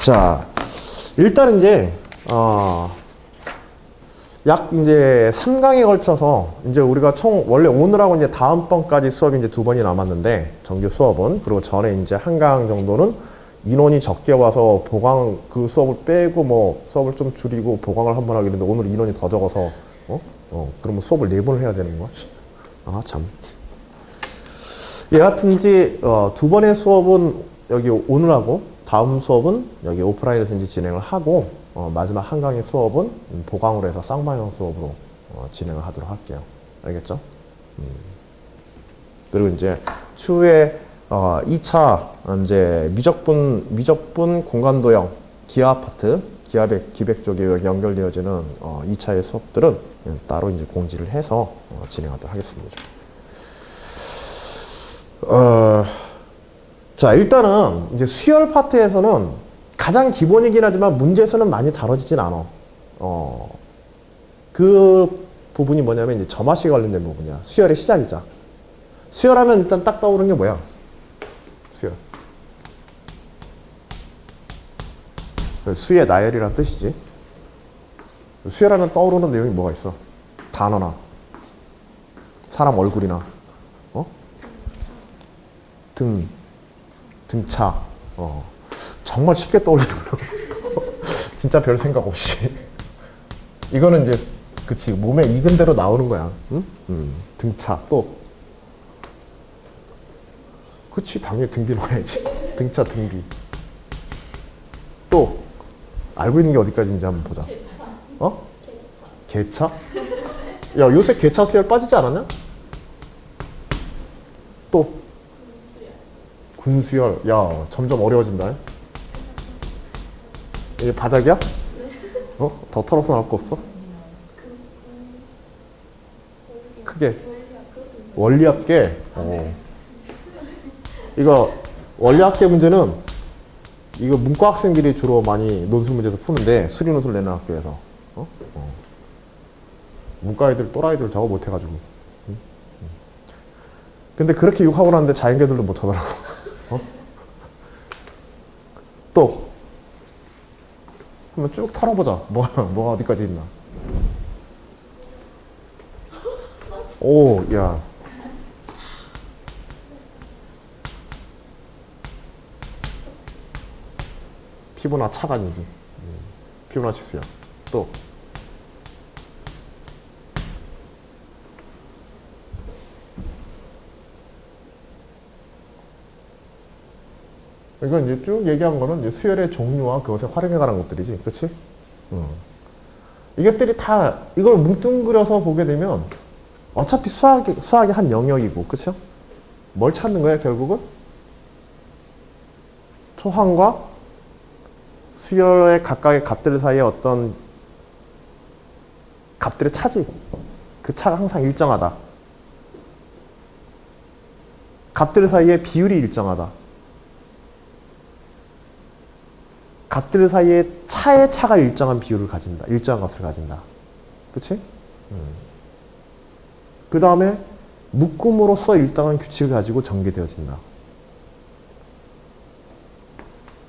자, 일단 이제 약 이제 3강에 걸쳐서 이제 우리가 총 원래 오늘하고 이제 다음번까지 수업이 이제 2번이 남았는데 정규 수업은 그리고 전에 이제 한 강 정도는 인원이 적게 와서 보강 그 수업을 빼고 뭐 수업을 좀 줄이고 보강을 한번 하기로 했는데 오늘 인원이 더 적어서 그러면 수업을 4번을 해야 되는 거야? 아, 참. 여하튼지 2번의 수업은 여기 오늘하고 다음 수업은 여기 오프라인에서 이제 진행을 하고 마지막 한 강의 수업은 보강으로 해서 쌍방향 수업으로 진행을 하도록 할게요. 알겠죠? 그리고 이제 추후에 2차 이제 미적분 공간도형 기하 파트 기백 쪽에 연결되어지는 2차의 수업들은 따로 이제 공지를 해서 진행하도록 하겠습니다. 자, 일단은 이제 수열 파트에서는 가장 기본이긴 하지만 문제에서는 많이 다뤄지진 않아. 그 부분이 뭐냐면 이제 점화시 관련된 부분이야. 수열의 시작이자. 수열하면 일단 딱 떠오르는 게 뭐야? 수열. 수의 나열이란 뜻이지. 수열하면 떠오르는 내용이 뭐가 있어? 단어나 사람 얼굴이나 등차. 정말 쉽게 떠올리는 진짜 별 생각 없이. 이거는 이제 그치 몸에 익은 대로 나오는 거야. 응? 등차 또. 그치 당연히 등비 넣어야지. 등차 등비. 또 알고 있는 게 어디까지인지 한번 보자. 개차? 야 요새 개차 수열 빠지지 않았냐? 또 군수열. 야 점점 어려워진다. 이게 바닥이야? 더 털어서 나올 거 없어? 크게. 원리합계. 이거 원리합계 문제는 이거 문과 학생들이 주로 많이 논술 문제에서 푸는데 수리 논술 내는 학교에서 문과 애들 또라이들 저거 못해가지고. 근데 그렇게 욕하고 나는데 자연계들도 못하더라고. 또 한번 쭉 털어보자. 뭐가 어디까지 있나. 오, 야. 피부나 차간이지. 피부나 치수야. 또 이건 이제 쭉 얘기한 거는 이제 수열의 종류와 그것에 활용해 가는 것들이지. 그치? 이것들이 다, 이걸 뭉뚱그려서 보게 되면 어차피 수학의 한 영역이고, 그쵸? 뭘 찾는 거야, 결국은? 초항과 수열의 각각의 값들 사이에 어떤 값들의 차지. 그 차가 항상 일정하다. 값들 사이의 비율이 일정하다. 값들 사이에 차의 차가 일정한 비율을 가진다. 일정한 값을 가진다. 그치? 그 다음에 묶음으로써 일정한 규칙을 가지고 전개되어진다.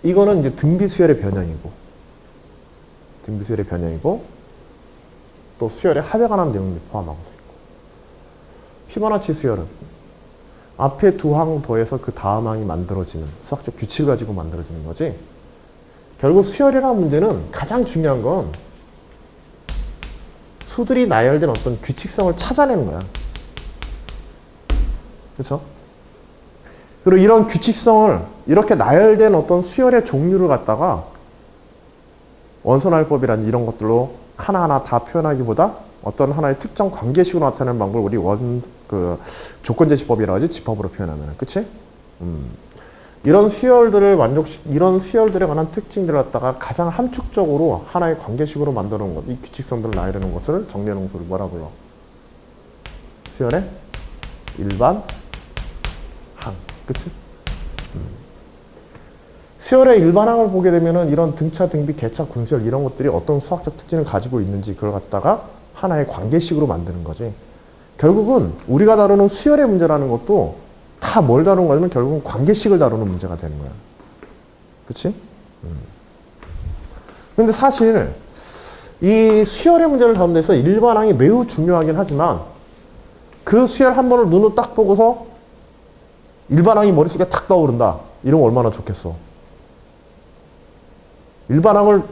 이거는 이제 등비수열의 변형이고 또 수열의 합에 관한 내용이 포함하고 있고 피보나치 수열은 앞에 두 항 더해서 그 다음 항이 만들어지는 수학적 규칙을 가지고 만들어지는 거지. 결국 수열이라는 문제는 가장 중요한 건 수들이 나열된 어떤 규칙성을 찾아내는 거야. 그렇죠? 그리고 이런 규칙성을 이렇게 나열된 어떤 수열의 종류를 갖다가 원소날법이란 이런 것들로 하나하나 다 표현하기보다 어떤 하나의 특정 관계식으로 나타내는 방법을 우리 조건제시법이라고 하지. 집합으로 표현하면. 그치? 이런 수열들에 관한 특징들을 갖다가 가장 함축적으로 하나의 관계식으로 만들어 놓은 것, 이 규칙성들을 나열해 놓은 것을 정리해 놓은 것을 뭐라고요? 수열의 일반 항. 그치? 수열의 일반항을 보게 되면은 이런 등차, 등비, 개차, 군수열 이런 것들이 어떤 수학적 특징을 가지고 있는지 그걸 갖다가 하나의 관계식으로 만드는 거지. 결국은 우리가 다루는 수열의 문제라는 것도 다 뭘 다루는 거냐면 결국은 관계식을 다루는 문제가 되는 거야. 그치? 근데 사실 이 수열의 문제를 다룬 데서 일반항이 매우 중요하긴 하지만 그 수열 한 번을 눈으로 딱 보고서 일반항이 머릿속에 탁 떠오른다. 이러면 얼마나 좋겠어. 일반항을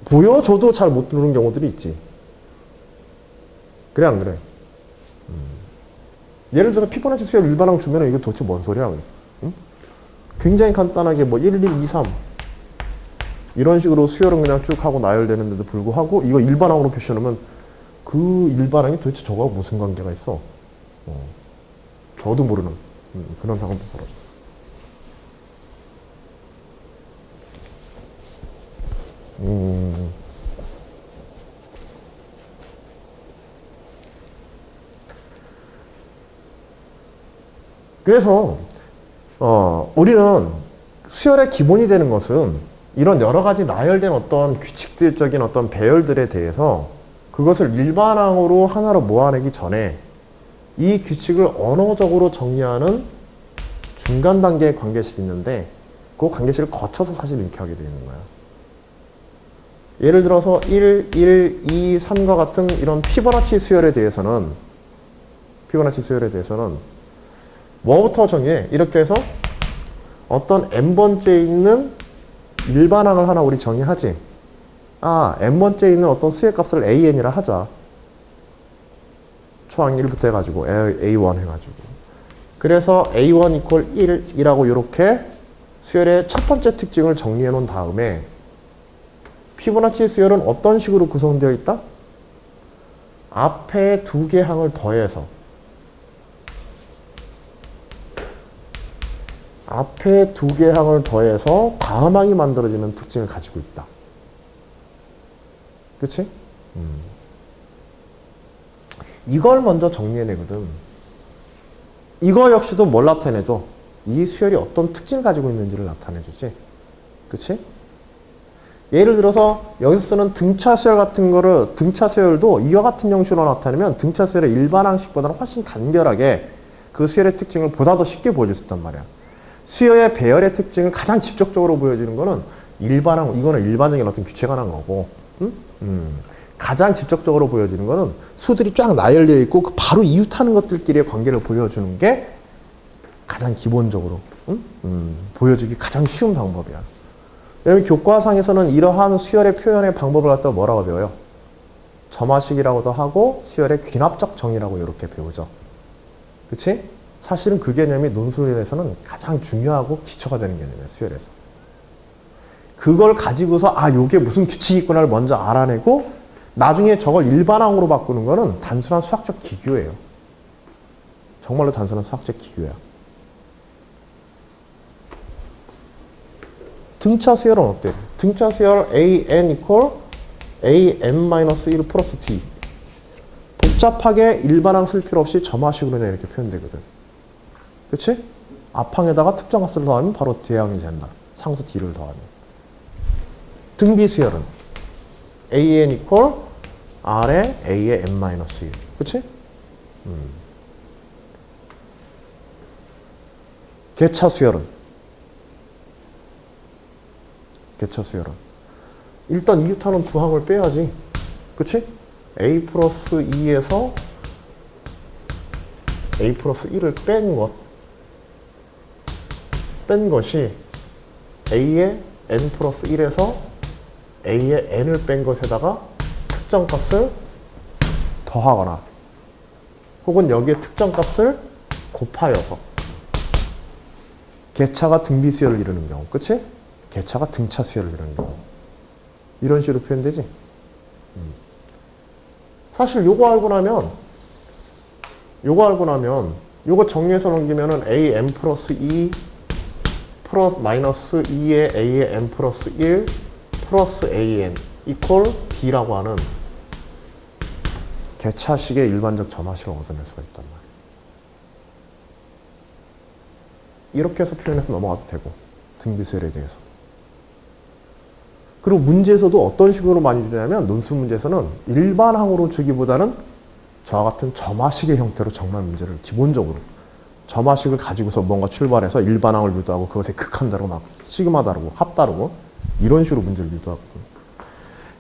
보여줘도 잘 못 누르는 경우들이 있지. 그래 안 그래? 예를 들어 피보나치 수열 일반항 주면 이게 도대체 뭔 소리야? 응? 굉장히 간단하게 뭐 1, 1, 2, 3 이런 식으로 수열은 그냥 쭉 하고 나열되는데도 불구하고 이거 일반항으로 표시하면 그 일반항이 도대체 저거하고 무슨 관계가 있어? 저도 모르는 그런 상황도 벌어져. 그래서 우리는 수열의 기본이 되는 것은 이런 여러 가지 나열된 어떤 규칙적인 어떤 배열들에 대해서 그것을 일반항으로 하나로 모아내기 전에 이 규칙을 언어적으로 정리하는 중간 단계의 관계식이 있는데 그 관계식을 거쳐서 사실 이렇게 하게 되는 거야. 예를 들어서 1, 1, 2, 3과 같은 이런 피보나치 수열에 대해서는 뭐부터 정의해? 이렇게 해서 어떤 n번째에 있는 일반항을 하나 우리 정의하지. n번째에 있는 어떤 수의 값을 an이라 하자. 초항 1부터 해가지고 a1 해가지고. 그래서 a1 equal 1이라고 이렇게 수열의 첫 번째 특징을 정리해 놓은 다음에 피보나치 수열은 어떤 식으로 구성되어 있다? 앞에 두 개 항을 더해서 다음 항이 만들어지는 특징을 가지고 있다. 그치? 이걸 먼저 정리해내거든. 이거 역시도 뭘 나타내줘? 이 수열이 어떤 특징을 가지고 있는지를 나타내주지. 그치? 예를 들어서 여기서 쓰는 등차 수열 같은 거를 등차 수열도 이와 같은 형식으로 나타내면 등차 수열의 일반항식보다는 훨씬 간결하게 그 수열의 특징을 보다 더 쉽게 보여줄 수 있단 말이야. 수열의 배열의 특징을 가장 직접적으로 보여주는 거는 일반항, 이거는 일반적인 어떤 규칙에 관한 거고, 가장 직접적으로 보여지는 거는 수들이 쫙 나열되어 있고 그 바로 이웃하는 것들끼리의 관계를 보여주는 게 가장 기본적으로 보여주기 가장 쉬운 방법이야. 여기 교과상에서는 이러한 수열의 표현의 방법을 갖다 뭐라고 배워요? 점화식이라고도 하고 수열의 귀납적 정의라고 이렇게 배우죠. 그치? 사실은 그 개념이 논술에서는 가장 중요하고 기초가 되는 개념이에요. 수열에서. 그걸 가지고서 요게 무슨 규칙이 있구나를 먼저 알아내고 나중에 저걸 일반항으로 바꾸는 거는 단순한 수학적 기교예요. 정말로 단순한 수학적 기교야. 등차 수열은 어때? 등차 수열 an equal an-1 플러스 t. 복잡하게 일반항 쓸 필요 없이 점화식으로 이렇게 표현되거든. 그치? 앞항에다가 특정 값을 더하면 바로 뒤항이 된다. 상수 d를 더하면. 등비 수열은 an equal r에 a의 n-1. 그치? 개차 수열은 일단 이웃하는 두 항을 빼야지. 그치? a 플러스 2에서 a 플러스 1을 뺀 것이 a의 n 플러스 1에서 a의 n을 뺀 것에다가 특정 값을 더하거나 혹은 여기에 특정 값을 곱하여서 개차가 등비 수열을 이루는 경우. 그치? 개차가 등차 수열을 이루는 경우. 이런 식으로 표현되지? 사실 요거 알고 나면 요거 정리해서 넘기면은 a n 플러스 2 플러스 마이너스 2의 a의 n 플러스 1 플러스 an 이퀄 d라고 하는 개차식의 일반적 점화식을 얻어낼 수가 있단 말이에요. 이렇게 해서 표현해서 넘어가도 되고 등비수열에 대해서. 그리고 문제에서도 어떤 식으로 많이 주냐면 논술 문제에서는 일반항으로 주기보다는 저와 같은 점화식의 형태로 정말 문제를 기본적으로 점화식을 가지고서 뭔가 출발해서 일반항을 유도하고 그것에 극한 다르고 막 시그마 다르고 합 다르고 이런 식으로 문제를 유도하거든요.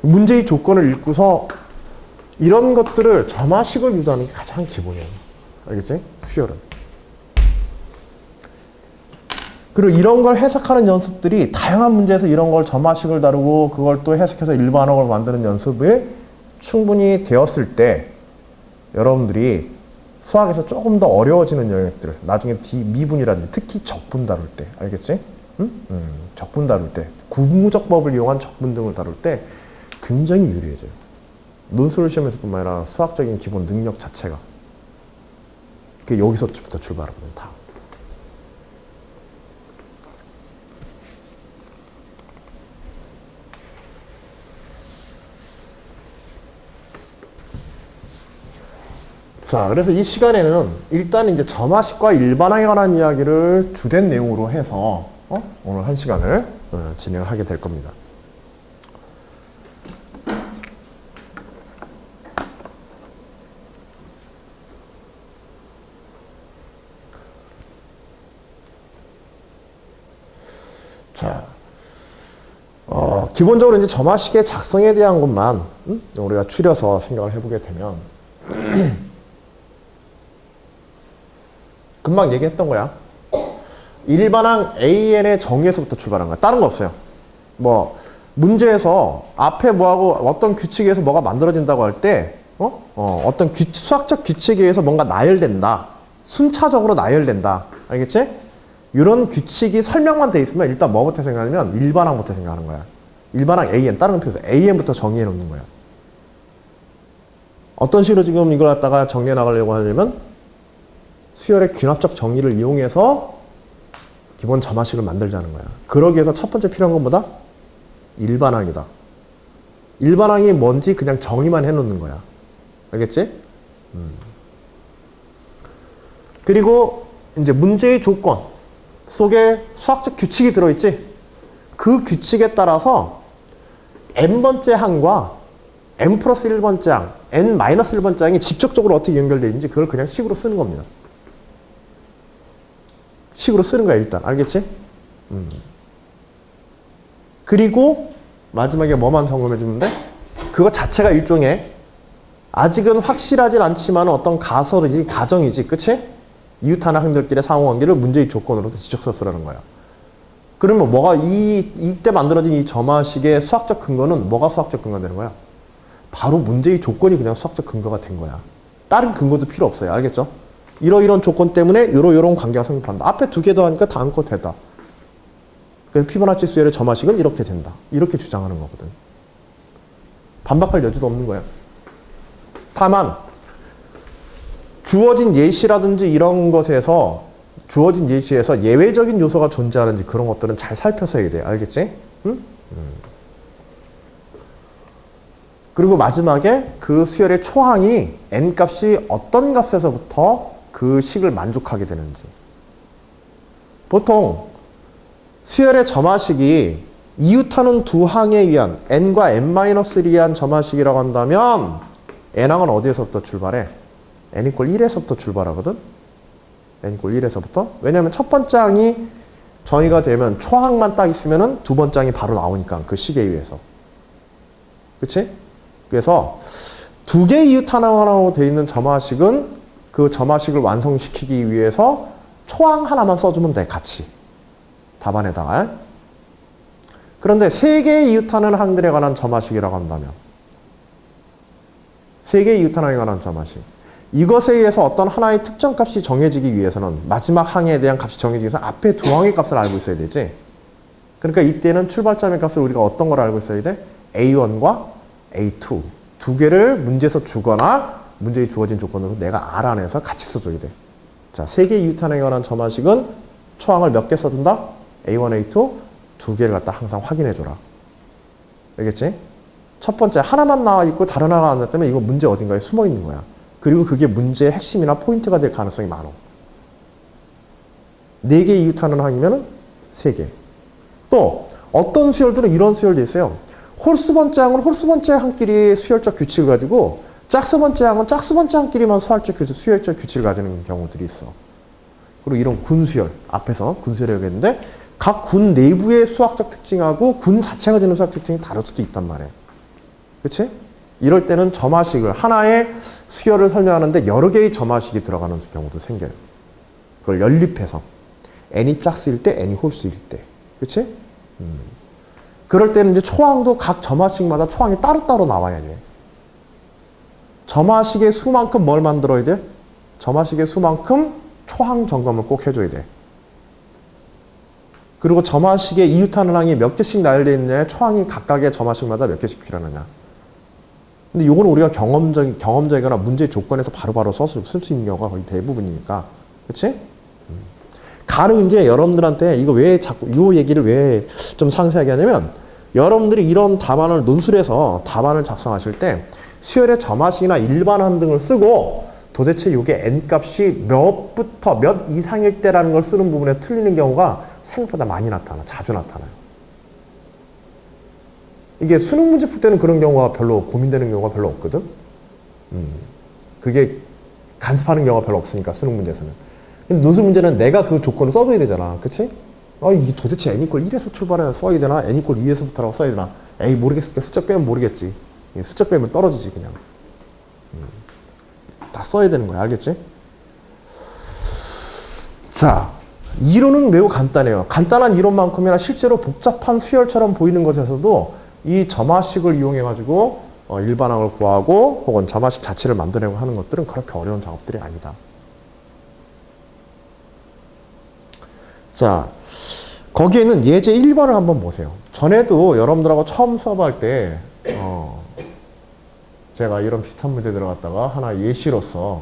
문제의 조건을 읽고서 이런 것들을 점화식을 유도하는 게 가장 기본이에요. 알겠지? 수열은. 그리고 이런 걸 해석하는 연습들이 다양한 문제에서 이런 걸 점화식을 다루고 그걸 또 해석해서 일반어를 만드는 연습이 충분히 되었을 때 여러분들이 수학에서 조금 더 어려워지는 영역들, 나중에 미분이라든지 특히 적분 다룰 때, 알겠지? 응? 적분 다룰 때, 구무적법을 이용한 적분 등을 다룰 때 굉장히 유리해져요. 논술 시험에서뿐만 아니라 수학적인 기본 능력 자체가. 그게 여기서부터 출발하거든, 다. 자, 그래서 이 시간에는 일단 이제 점화식과 일반항에 관한 이야기를 주된 내용으로 해서 오늘 한 시간을 진행을 하게 될 겁니다. 자, 기본적으로 이제 점화식의 작성에 대한 것만 우리가 추려서 생각을 해보게 되면 금방 얘기했던 거야. 일반항 AN의 정의에서부터 출발한 거야. 다른 거 없어요. 뭐 문제에서 앞에 뭐하고 어떤 규칙에 의해서 뭐가 만들어진다고 할 때 어떤 수학적 규칙에 의해서 뭔가 나열된다. 순차적으로 나열된다. 알겠지? 이런 규칙이 설명만 돼 있으면 일단 뭐부터 생각하냐면 일반항부터 생각하는 거야. 일반항 AN, 다른 건 필요 없어. AN부터 정의해 놓는 거야. 어떤 식으로 지금 이걸 갖다가 정리해 나가려고 하려면 수열의 귀납적 정의를 이용해서 기본 점화식을 만들자는 거야. 그러기 위해서 첫 번째 필요한 건 뭐다? 일반항이다. 일반항이 뭔지 그냥 정의만 해놓는 거야. 알겠지? 그리고 이제 문제의 조건 속에 수학적 규칙이 들어있지? 그 규칙에 따라서 n번째 항과 n 플러스 1번째 항, n 마이너스 1번째 항이 직접적으로 어떻게 연결되어 있는지 그걸 그냥 식으로 쓰는 겁니다. 식으로 쓰는 거야, 일단. 알겠지? 그리고 마지막에 뭐만 점검해 주면 돼? 그거 자체가 일종의 아직은 확실하진 않지만 어떤 가설이지, 가정이지, 그치? 이웃하나형들끼리의 상호관계를 문제의 조건으로서 지적서 쓰라는 거야. 그러면 뭐가 이때 만들어진 이 점화식의 수학적 근거는 뭐가 수학적 근거가 되는 거야? 바로 문제의 조건이 그냥 수학적 근거가 된 거야. 다른 근거도 필요 없어요. 알겠죠? 이러이런 조건 때문에 요런 관계가 성립한다. 앞에 두 개 더하니까 다음 거 되다. 그래서 피보나치 수열의 점화식은 이렇게 된다. 이렇게 주장하는 거거든. 반박할 여지도 없는 거야. 다만 주어진 예시라든지 이런 것에서 주어진 예시에서 예외적인 요소가 존재하는지 그런 것들은 잘 살펴서 해야 돼. 알겠지? 응? 그리고 마지막에 그 수열의 초항이 n값이 어떤 값에서부터 그 식을 만족하게 되는지. 보통 수열의 점화식이 이웃하는 두 항에 의한 n과 n-1에 의한 점화식이라고 한다면 n항은 어디에서부터 출발해? n = 1에서부터 출발하거든? n = 1에서부터? 왜냐하면 첫 번째 항이 정의가 되면 초항만 딱 있으면 두 번째 항이 바로 나오니까 그 식에 의해서. 그치? 그래서 두 개 이웃 하나로 되어 있는 점화식은 그 점화식을 완성시키기 위해서 초항 하나만 써주면 돼, 같이. 답안에다가. 그런데 세 개의 이웃하는 항들에 관한 점화식이라고 한다면 세 개의 이웃하는 항에 관한 점화식. 이것에 의해서 어떤 하나의 특정 값이 정해지기 위해서는 마지막 항에 대한 값이 정해지기 위해서 앞에 두 항의 값을 알고 있어야 되지. 그러니까 이때는 출발점의 값을 우리가 어떤 걸 알고 있어야 돼? A1과 A2. 두 개를 문제에서 주거나 문제에 주어진 조건으로 내가 알아내서 같이 써줘야 돼. 자, 세 개의 이웃항에 관한 점화식은 초항을 몇 개 써준다? A1, A2 두 개를 갖다 항상 확인해줘라. 알겠지? 첫 번째 하나만 나와 있고 다른 하나 안 나왔다면 이거 문제 어딘가에 숨어 있는 거야. 그리고 그게 문제의 핵심이나 포인트가 될 가능성이 많아. 네 개 이웃하는 항이면은 세 개. 또 어떤 수열들은 이런 수열도 있어요. 홀수 번째 항은 홀수 번째 항끼리 수열적 규칙을 가지고 짝수 번째 항은 짝수 번째 항끼리만 수열적 규칙을 가지는 경우들이 있어. 그리고 이런 군수열, 앞에서 군수열이라고 했는데 각 군 내부의 수학적 특징하고 군 자체가 지닌 수학 특징이 다를 수도 있단 말이에요. 그치? 이럴 때는 점화식을 하나의 수열을 설명하는데 여러 개의 점화식이 들어가는 경우도 생겨요. 그걸 연립해서 n이 짝수일 때, n이 홀수일 때. 그치? 그럴 때는 이제 초항도 각 점화식마다 초항이 따로따로 나와야 돼. 점화식의 수만큼 뭘 만들어야 돼? 점화식의 수만큼 초항 점검을 꼭 해줘야 돼. 그리고 점화식의 이유타는 항이 몇 개씩 나열되어 있느냐에 초항이 각각의 점화식마다 몇 개씩 필요하느냐. 근데 요거는 우리가 경험적이거나 문제 조건에서 바로바로 써서 쓸 수 있는 경우가 거의 대부분이니까. 그치? 가령 이제 여러분들한테 이거 왜 자꾸, 요 얘기를 왜 좀 상세하게 하냐면, 여러분들이 이런 답안을 논술해서 답안을 작성하실 때 수열의 점화식이나 일반항 등을 쓰고 도대체 요게 n 값이 몇부터 몇 이상일 때라는 걸 쓰는 부분에 틀리는 경우가 생각보다 많이 나타나, 자주 나타나요. 이게 수능 문제 풀 때는 그런 경우가 별로 고민되는 경우가 별로 없거든. 그게 간섭하는 경우가 별로 없으니까 수능 문제에서는. 근데 논술 문제는 내가 그 조건을 써줘야 되잖아. 그치? 이게 도대체 n 이퀄 1에서 출발해서 써야 되나? n 이퀄 2에서부터라고 써야 되나? 에이, 모르겠으니까 슬쩍 빼면 모르겠지. 슬쩍 빼면 떨어지지, 그냥. 다 써야 되는 거야. 알겠지? 자, 이론은 매우 간단해요. 간단한 이론만큼이나 실제로 복잡한 수열처럼 보이는 것에서도 이 점화식을 이용해가지고 일반항을 구하고 혹은 점화식 자체를 만들려고 하는 것들은 그렇게 어려운 작업들이 아니다. 자, 거기에는 예제 1번을 한번 보세요. 전에도 여러분들하고 처음 수업할 때 제가 이런 비슷한 문제 들어갔다가 하나 예시로서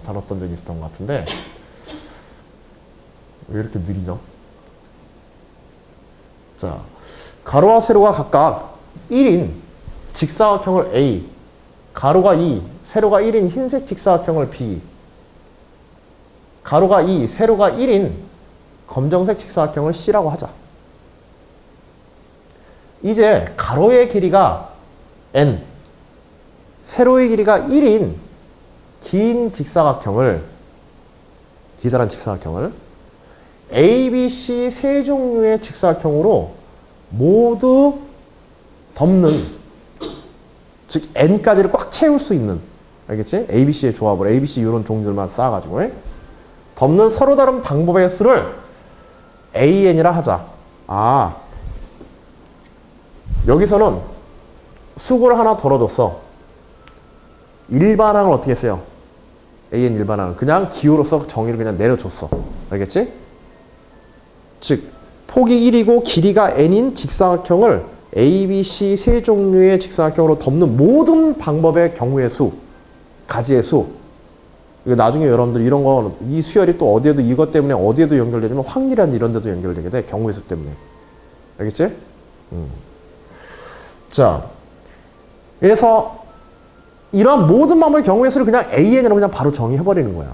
다뤘던 적이 있었던 것 같은데, 왜 이렇게 느리죠? 자, 가로와 세로가 각각 1인 직사각형을 A, 가로가 2, 세로가 1인 흰색 직사각형을 B, 가로가 2, 세로가 1인 검정색 직사각형을 C라고 하자. 이제 가로의 길이가 N, 세로의 길이가 1인 긴 직사각형을, 기다란 직사각형을 A, B, C 세 종류의 직사각형으로 모두 덮는, 즉 N까지를 꽉 채울 수 있는, 알겠지? A, B, C의 조합을 A, B, C 이런 종류들만 쌓아가지고 덮는 서로 다른 방법의 수를 AN이라 하자. 여기서는 수구를 하나 덜어줬어. 일반항을 어떻게 했어요? AN 일반항을 그냥 기호로서 정의를 그냥 내려줬어. 알겠지? 즉 폭이 1이고 길이가 n인 직사각형을 A, B, C 세 종류의 직사각형으로 덮는 모든 방법의 경우의 수, 가지의 수. 이거 나중에 여러분들 이런 거, 이 수열이 또 어디에도 이것 때문에 어디에도 연결되냐면 확률이란 이런 데도 연결되게 돼. 경우의 수 때문에. 알겠지? 자, 그래서 이러한 모든 방법의 경우의 수를 그냥 AN이라고 그냥 바로 정의해버리는 거야.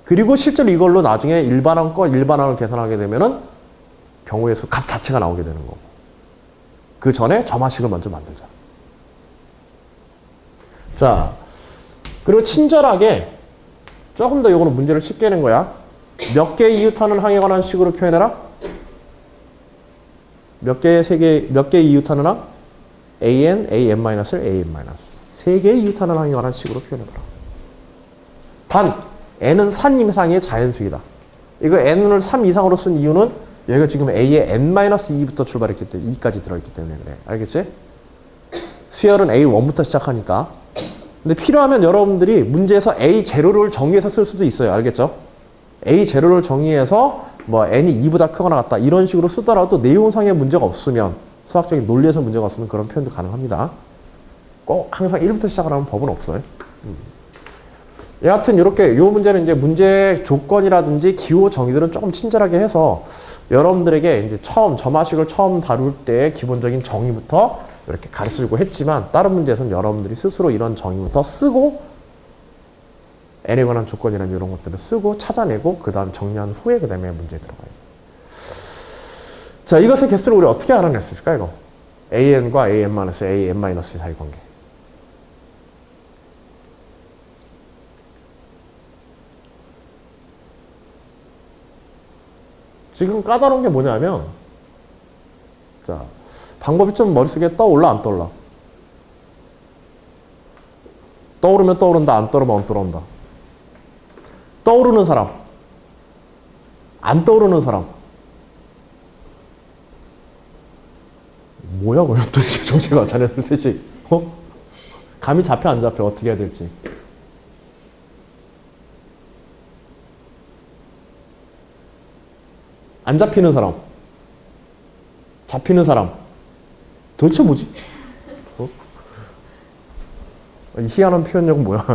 그리고 실제로 이걸로 나중에 일반항을 계산하게 되면은 경우의 수 값 자체가 나오게 되는 거고. 그 전에 점화식을 먼저 만들자. 자, 그리고 친절하게 조금 더 이거는 문제를 쉽게 낸 거야. 몇 개의 이유타는 항에 관한 식으로 표현해라. 몇 개의 이유타는 항? AN, AN-를 AN-. 세 개의 이유타는 항에 관한 식으로 표현해봐라. 단, n은 3 이상의 자연수이다. 이거 n을 3 이상으로 쓴 이유는 여기가 지금 a의 n-2부터 출발했기 때문에 2까지 들어있기 때문에 그래. 알겠지? 수열은 a1부터 시작하니까. 근데 필요하면 여러분들이 문제에서 a0를 정의해서 쓸 수도 있어요. 알겠죠? a0를 정의해서 뭐 n이 2보다 크거나 같다 이런 식으로 쓰더라도 내용상의 문제가 없으면, 수학적인 논리에서 문제가 없으면 그런 표현도 가능합니다. 꼭 항상 1부터 시작을 하면 법은 없어요. 여하튼 이렇게 요 문제는 이제 문제 조건이라든지 기호 정의들은 조금 친절하게 해서 여러분들에게 이제 점화식을 처음 다룰 때 기본적인 정의부터 이렇게 가르쳐주고 했지만, 다른 문제에서는 여러분들이 스스로 이런 정의부터 쓰고 n에 관한 조건이나 이런 것들을 쓰고 찾아내고 그 다음 정리한 후에 그 다음에 문제에 들어가요. 자, 이것의 개수를 우리 어떻게 알아낼 수 있을까 이거? AN과 AN-, AN- 사이 관계. 지금 까다로운 게 뭐냐면 자, 방법이 좀 머릿속에 떠올라, 안 떠올라? 떠오르면 떠오른다, 안 떠오르면 안 떠오른다. 떠오르는 사람, 안 떠오르는 사람. 뭐야, 그럼 도대체 정체가 자네들 셋이, 감이 잡혀, 안 잡혀? 어떻게 해야 될지. 안 잡히는 사람, 잡히는 사람. 도대체 뭐지? 이 희한한 표현력은 뭐야?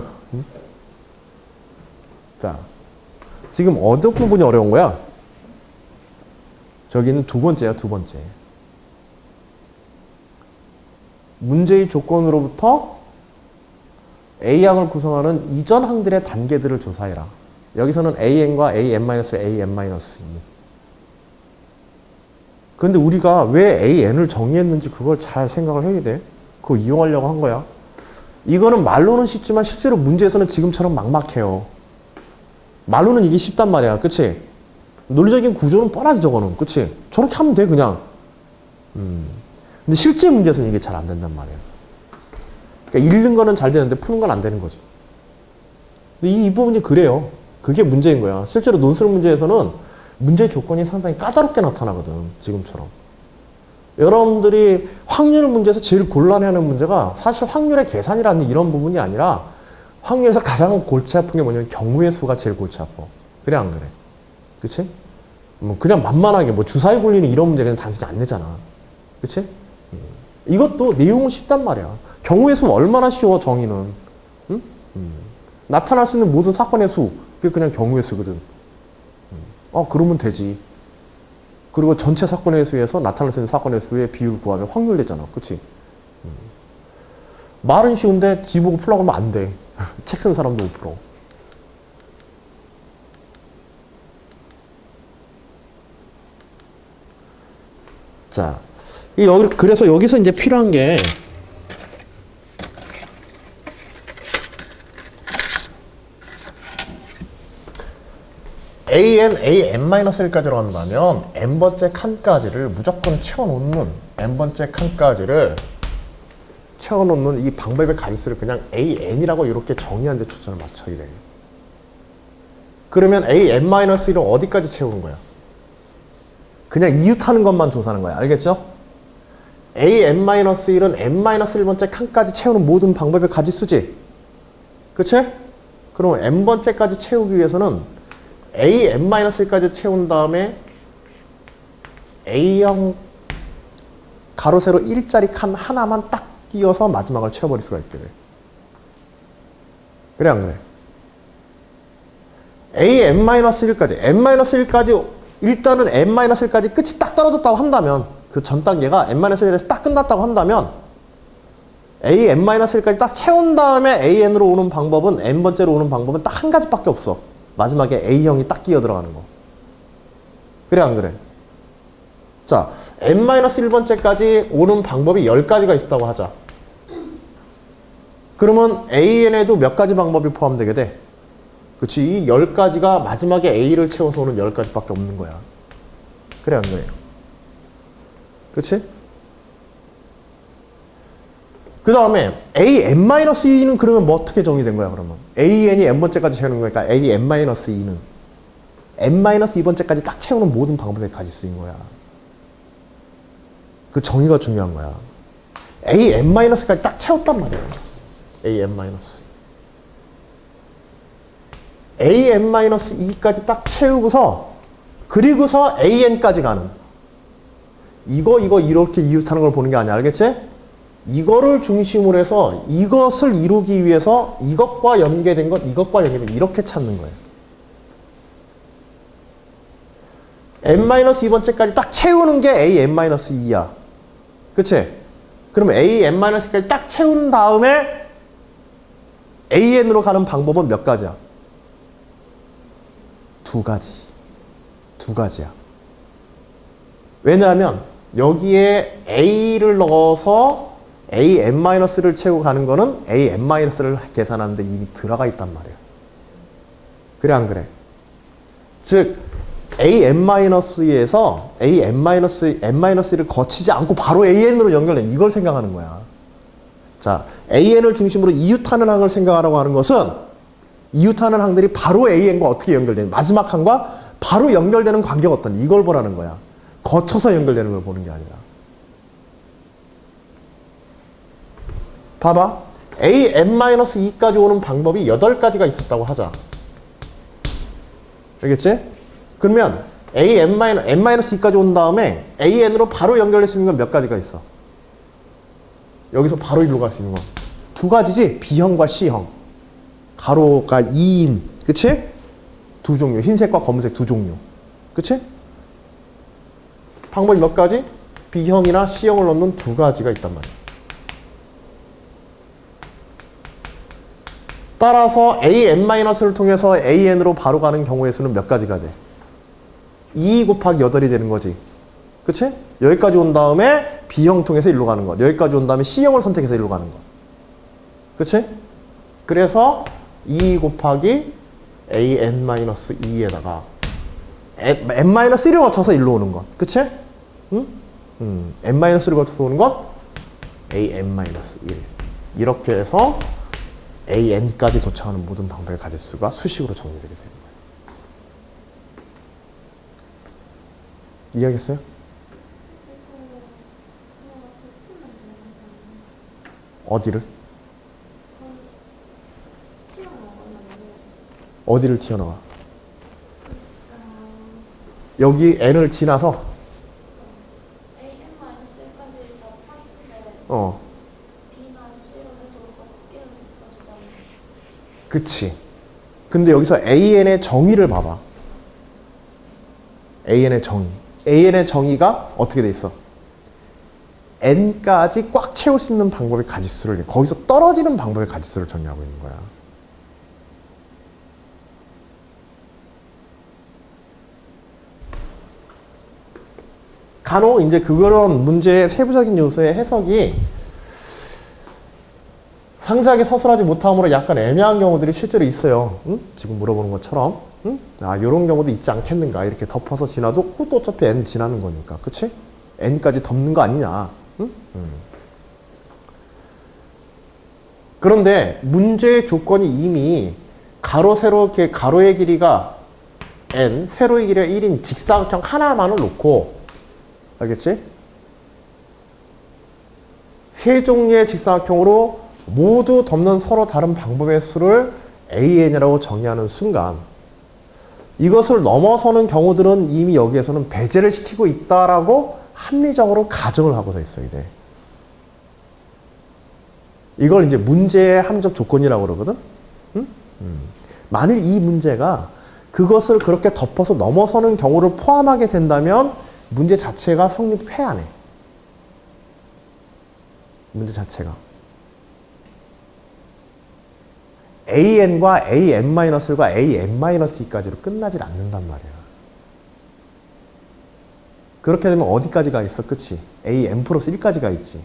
자, 지금 어느 부분이 어려운 거야? 저기는 두 번째야, 두 번째. 문제의 조건으로부터 A항을 구성하는 이전 항들의 단계들을 조사해라. 여기서는 AN과 AN-AN-2. 그런데 우리가 왜 AN을 정의했는지 그걸 잘 생각을 해야 돼. 그거 이용하려고 한 거야. 이거는 말로는 쉽지만 실제로 문제에서는 지금처럼 막막해요. 말로는 이게 쉽단 말이야. 그치? 논리적인 구조는 뻔하지 저거는. 그치? 저렇게 하면 돼 그냥. 근데 실제 문제에서는 이게 잘 안 된단 말이야. 그러니까 읽는 거는 잘 되는데 푸는 건 안 되는 거지. 근데 이 부분이 그래요. 그게 문제인 거야. 실제로 논술 문제에서는 문제 조건이 상당히 까다롭게 나타나거든. 지금처럼. 여러분들이 확률 문제에서 제일 곤란해하는 문제가 사실 확률의 계산이라는 이런 부분이 아니라 확률에서 가장 골치 아픈 게 뭐냐면 경우의 수가 제일 골치 아파. 그래 안 그래? 그치? 뭐 그냥 만만하게 뭐 주사위 굴리는 이런 문제 그냥 단순히 안 내잖아. 그치? 이것도 내용은 쉽단 말이야. 경우의 수 얼마나 쉬워 정의는. 응? 나타날 수 있는 모든 사건의 수 그게 그냥 경우의 수거든. 그러면 되지. 그리고 전체 사건의 수에서 나타날 수 있는 사건의 수의 비율 구하면 확률 되잖아. 그치? 말은 쉬운데 지 보고 풀라고 하면 안 돼. 책 쓴 사람도 못 풀어. 자, 그래서 여기서 이제 필요한 게 AN, AN-1까지로 한다면 n번째 칸까지를 무조건 채워놓는 n번째 칸까지를 채워놓는 이 방법의 가지수를 그냥 AN이라고 이렇게 정의한 데 초점을 맞춰야 돼. 그러면 AN-1을 어디까지 채우는 거야? 그냥 이웃하는 것만 조사하는 거야. 알겠죠? AN-1은 n-1번째 칸까지 채우는 모든 방법의 가지수지. 그치? 그럼 n번째까지 채우기 위해서는 AN-1까지 채운 다음에 A형 가로 세로 1짜리 칸 하나만 딱 끼워서 마지막을 채워버릴 수가 있게 돼. 그래 안 그래? AN-1까지 N-1까지 일단은 N-1까지 끝이 딱 떨어졌다고 한다면 그 전 단계가 N-1에서 딱 끝났다고 한다면 AN-1까지 딱 채운 다음에 AN으로 오는 방법은 N번째로 오는 방법은 딱 한 가지밖에 없어. 마지막에 A형이 딱 끼어 들어가는 거. 그래 안 그래? 자, N-1번째까지 오는 방법이 10가지가 있었다고 하자. 그러면 AN에도 몇 가지 방법이 포함되게 돼? 그치? 이 10가지가 마지막에 A를 채워서 오는 10가지밖에 없는 거야. 그래 안 그래? 그치? 그 다음에 AN-2는 그러면 뭐 어떻게 정의된 거야 그러면? AN이 n번째까지 채우는 거니까 AN-2는 n-2번째까지 딱 채우는 모든 방법의 가지수인 거야. 그 정의가 중요한 거야. AN-까지 딱 채웠단 말이야. AN-. AN-2까지 딱 채우고서 그리고서 AN까지 가는 이거 이렇게 이웃하는 걸 보는 게 아니야. 알겠지? 이거를 중심으로 해서 이것을 이루기 위해서 이것과 연계된 것, 이것과 연계된 이렇게 찾는 거예요. n-2번째까지 딱 채우는 게 AN-2야. 그치? 그럼 AN-까지 딱 채운 다음에 AN으로 가는 방법은 몇 가지야? 두 가지야. 왜냐하면 여기에 A를 넣어서 AN-를 채우고 가는 거는 AN-를 계산하는데 이미 들어가 있단 말이야. 그래 안 그래? 즉 an-2에서 an-n-1을 거치지 않고 바로 an으로 연결된 이걸 생각하는 거야. 자, an을 중심으로 이웃하는 항을 생각하라고 하는 것은 이웃하는 항들이 바로 an과 어떻게 연결되는 마지막 항과 바로 연결되는 관계가 어떤 이걸 보라는 거야. 거쳐서 연결되는 걸 보는 게 아니라. 봐봐. an-2까지 오는 방법이 8가지가 있었다고 하자. 알겠지? 그러면 n-2까지 온 다음에 an으로 바로 연결될 수 있는 건 몇 가지가 있어? 여기서 바로 일로 갈 수 있는 건 2가지지? B형과 C형. 가로가 2인. 그치? 두 종류. 흰색과 검은색 두 종류. 그치? 방법이 몇 가지? B형이나 C형을 넣는 2가지가 있단 말이야. 따라서 an-를 통해서 an으로 바로 가는 경우의 수는 몇 가지가 돼? 2 곱하기 8이 되는 거지. 그치? 여기까지 온 다음에 B형 통해서 일로 가는 거. 여기까지 온 다음에 C형을 선택해서 일로 가는 거. 그치? 그래서 2 곱하기 an-2에다가 n-1을 거쳐서 일로 오는 것. 그치? 응? n-1을 거쳐서 오는 것 an-1. 이렇게 해서 an까지 도착하는 모든 방법의 가짓수가 수식으로 정리되게 되는 거예요. 이해하겠어요? 어디를? 어디를 튀어나와? 여기 n을 지나서 그치. 근데 여기서 an의 정의를 봐봐. an의 정의. an의 정의가 어떻게 돼 있어? n까지 꽉 채울 수 있는 방법의 가짓수를, 거기서 떨어지는 방법의 가짓수를 정의하고 있는 거야. 간혹 이제 그런 문제의 세부적인 요소의 해석이 상세하게 서술하지 못함으로 약간 애매한 경우들이 실제로 있어요. 응? 지금 물어보는 것처럼. 응? 아, 이런 경우도 있지 않겠는가. 이렇게 덮어서 지나도 그것도 어차피 n 지나는 거니까. 그치? n까지 덮는 거 아니냐. 응? 그런데 문제의 조건이 이미 가로, 세로, 이렇게 가로의 길이가 n, 세로의 길이가 1인 직사각형 하나만을 놓고, 알겠지? 세 종류의 직사각형으로 모두 덮는 서로 다른 방법의 수를 an이라고 정의하는 순간 이것을 넘어서는 경우들은 이미 여기에서는 배제를 시키고 있다라고 합리적으로 가정을 하고서 있어야 돼. 이걸 이제 문제의 합리적 조건이라고 그러거든. 응? 만일 이 문제가 그것을 그렇게 덮어서 넘어서는 경우를 포함하게 된다면 문제 자체가 성립해 안 해. 문제 자체가. an과 an-1과 an-2까지로 끝나질 않는단 말이야. 그렇게 되면 어디까지가 있어? 끝이. an 플러스 1까지가 있지.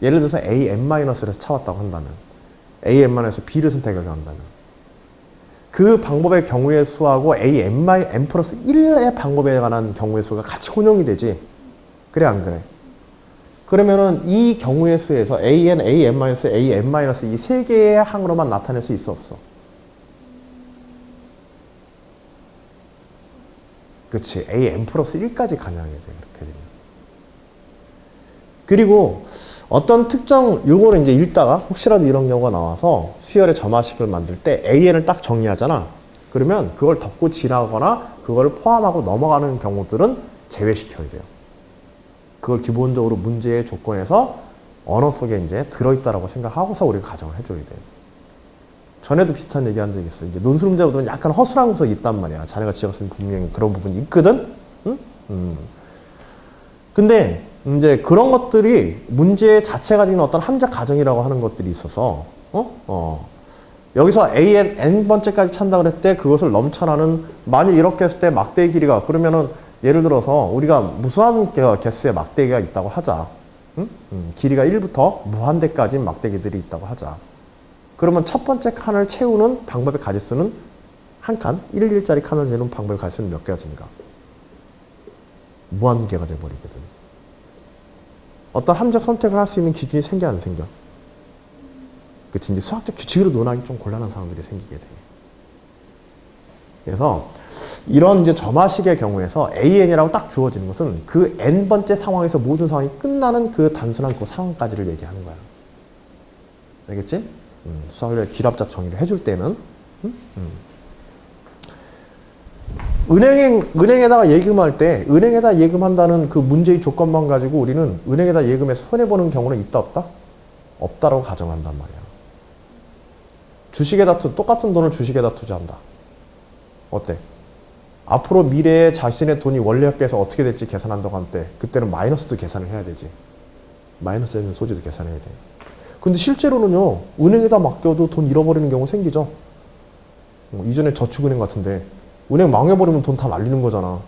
예를 들어서 an-를 차왔다고 한다면 an-에서 b를 선택하려 한다면 그 방법의 경우의 수하고 an 플러스 1의 방법에 관한 경우의 수가 같이 혼용이 되지. 그래 안 그래? 그러면은 이 경우의 수에서 an, an-, 이 세 개의 항으로만 나타낼 수 있어 없어? 그치. an 플러스 1까지 가능하게 돼. 그렇게 되면. 그리고 어떤 특정 요거를 이제 읽다가 혹시라도 이런 경우가 나와서 수열의 점화식을 만들 때 an을 딱 정리하잖아. 그러면 그걸 덮고 지나거나 그걸 포함하고 넘어가는 경우들은 제외시켜야 돼요. 그걸 기본적으로 문제의 조건에서 언어 속에 이제 들어있다라고 생각하고서 우리가 가정을 해줘야 돼요. 전에도 비슷한 얘기 한 적이 있어. 이제 논술 문제보다는 약간 허술한 구석이 있단 말이야. 자네가 지었으면 분명히 그런 부분이 있거든? 응? 근데 이제 그런 것들이 문제 자체가 지금 어떤 함작 가정이라고 하는 것들이 있어서, 여기서 an, n번째까지 찬다 그랬을 때 그것을 넘쳐나는, 만일 이렇게 했을 때 막대의 길이가, 그러면은 예를 들어서 우리가 무수한 개수의 막대기가 있다고 하자. 응? 길이가 1부터 무한대까지 막대기들이 있다고 하자. 그러면 첫 번째 칸을 채우는 방법의 가짓수는 한 칸, 1일짜리 칸을 재는 방법의 가지수는 몇 개가 증가? 무한개가 돼버리거든. 어떤 함정 선택을 할 수 있는 기준이 생겨 안 생겨? 그치, 이제 수학적 규칙으로 논하기 좀 곤란한 상황들이 생기게 돼. 그래서 이런 이제 점화식의 경우에서 AN이라고 딱 주어지는 것은 그 n번째 상황에서 모든 상황이 끝나는 그 단순한 그 상황까지를 얘기하는 거야. 알겠지? 수학의 귀납작 정의를 해줄 때는 은행에다가 예금할 때 은행에다 예금한다는 그 문제의 조건만 가지고 우리는 은행에다 예금해서 손해보는 경우는 있다 없다? 없다라고 가정한단 말이야. 주식에다 똑같은 돈을 주식에다 투자한다. 어때? 앞으로 미래에 자신의 돈이 원래학계에서 어떻게 될지 계산한다고 할 때 그때는 마이너스도 계산을 해야 되지. 마이너스 되는 소지도 계산해야 돼. 근데 실제로는요, 은행에다 맡겨도 돈 잃어버리는 경우 생기죠. 이전에 저축은행 같은데 은행 망해버리면 돈 다 말리는 거잖아.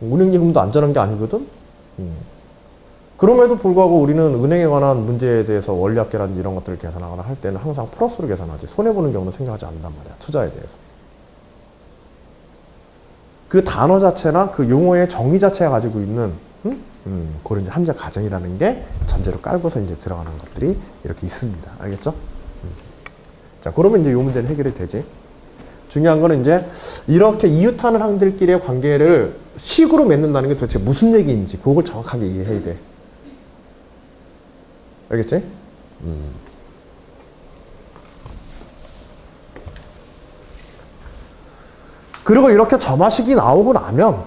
은행 예금도 안전한 게 아니거든. 그럼에도 불구하고 우리는 은행에 관한 문제에 대해서 원리학계라든지 이런 것들을 계산하거나 할 때는 항상 플러스로 계산하지. 손해보는 경우는 생각하지 않는단 말이야. 투자에 대해서. 그 단어 자체나 그 용어의 정의 자체가 가지고 있는 그런 이제 함정 가정이라는 게 전제로 깔고서 이제 들어가는 것들이 이렇게 있습니다. 알겠죠? 자, 그러면 이제 이 문제는 해결이 되지. 중요한 거는 이제 이렇게 이웃하는 항들끼리의 관계를 식으로 맺는다는 게 도대체 무슨 얘기인지 그걸 정확하게 이해해야 돼. 알겠지? 그리고 이렇게 점화식이 나오고 나면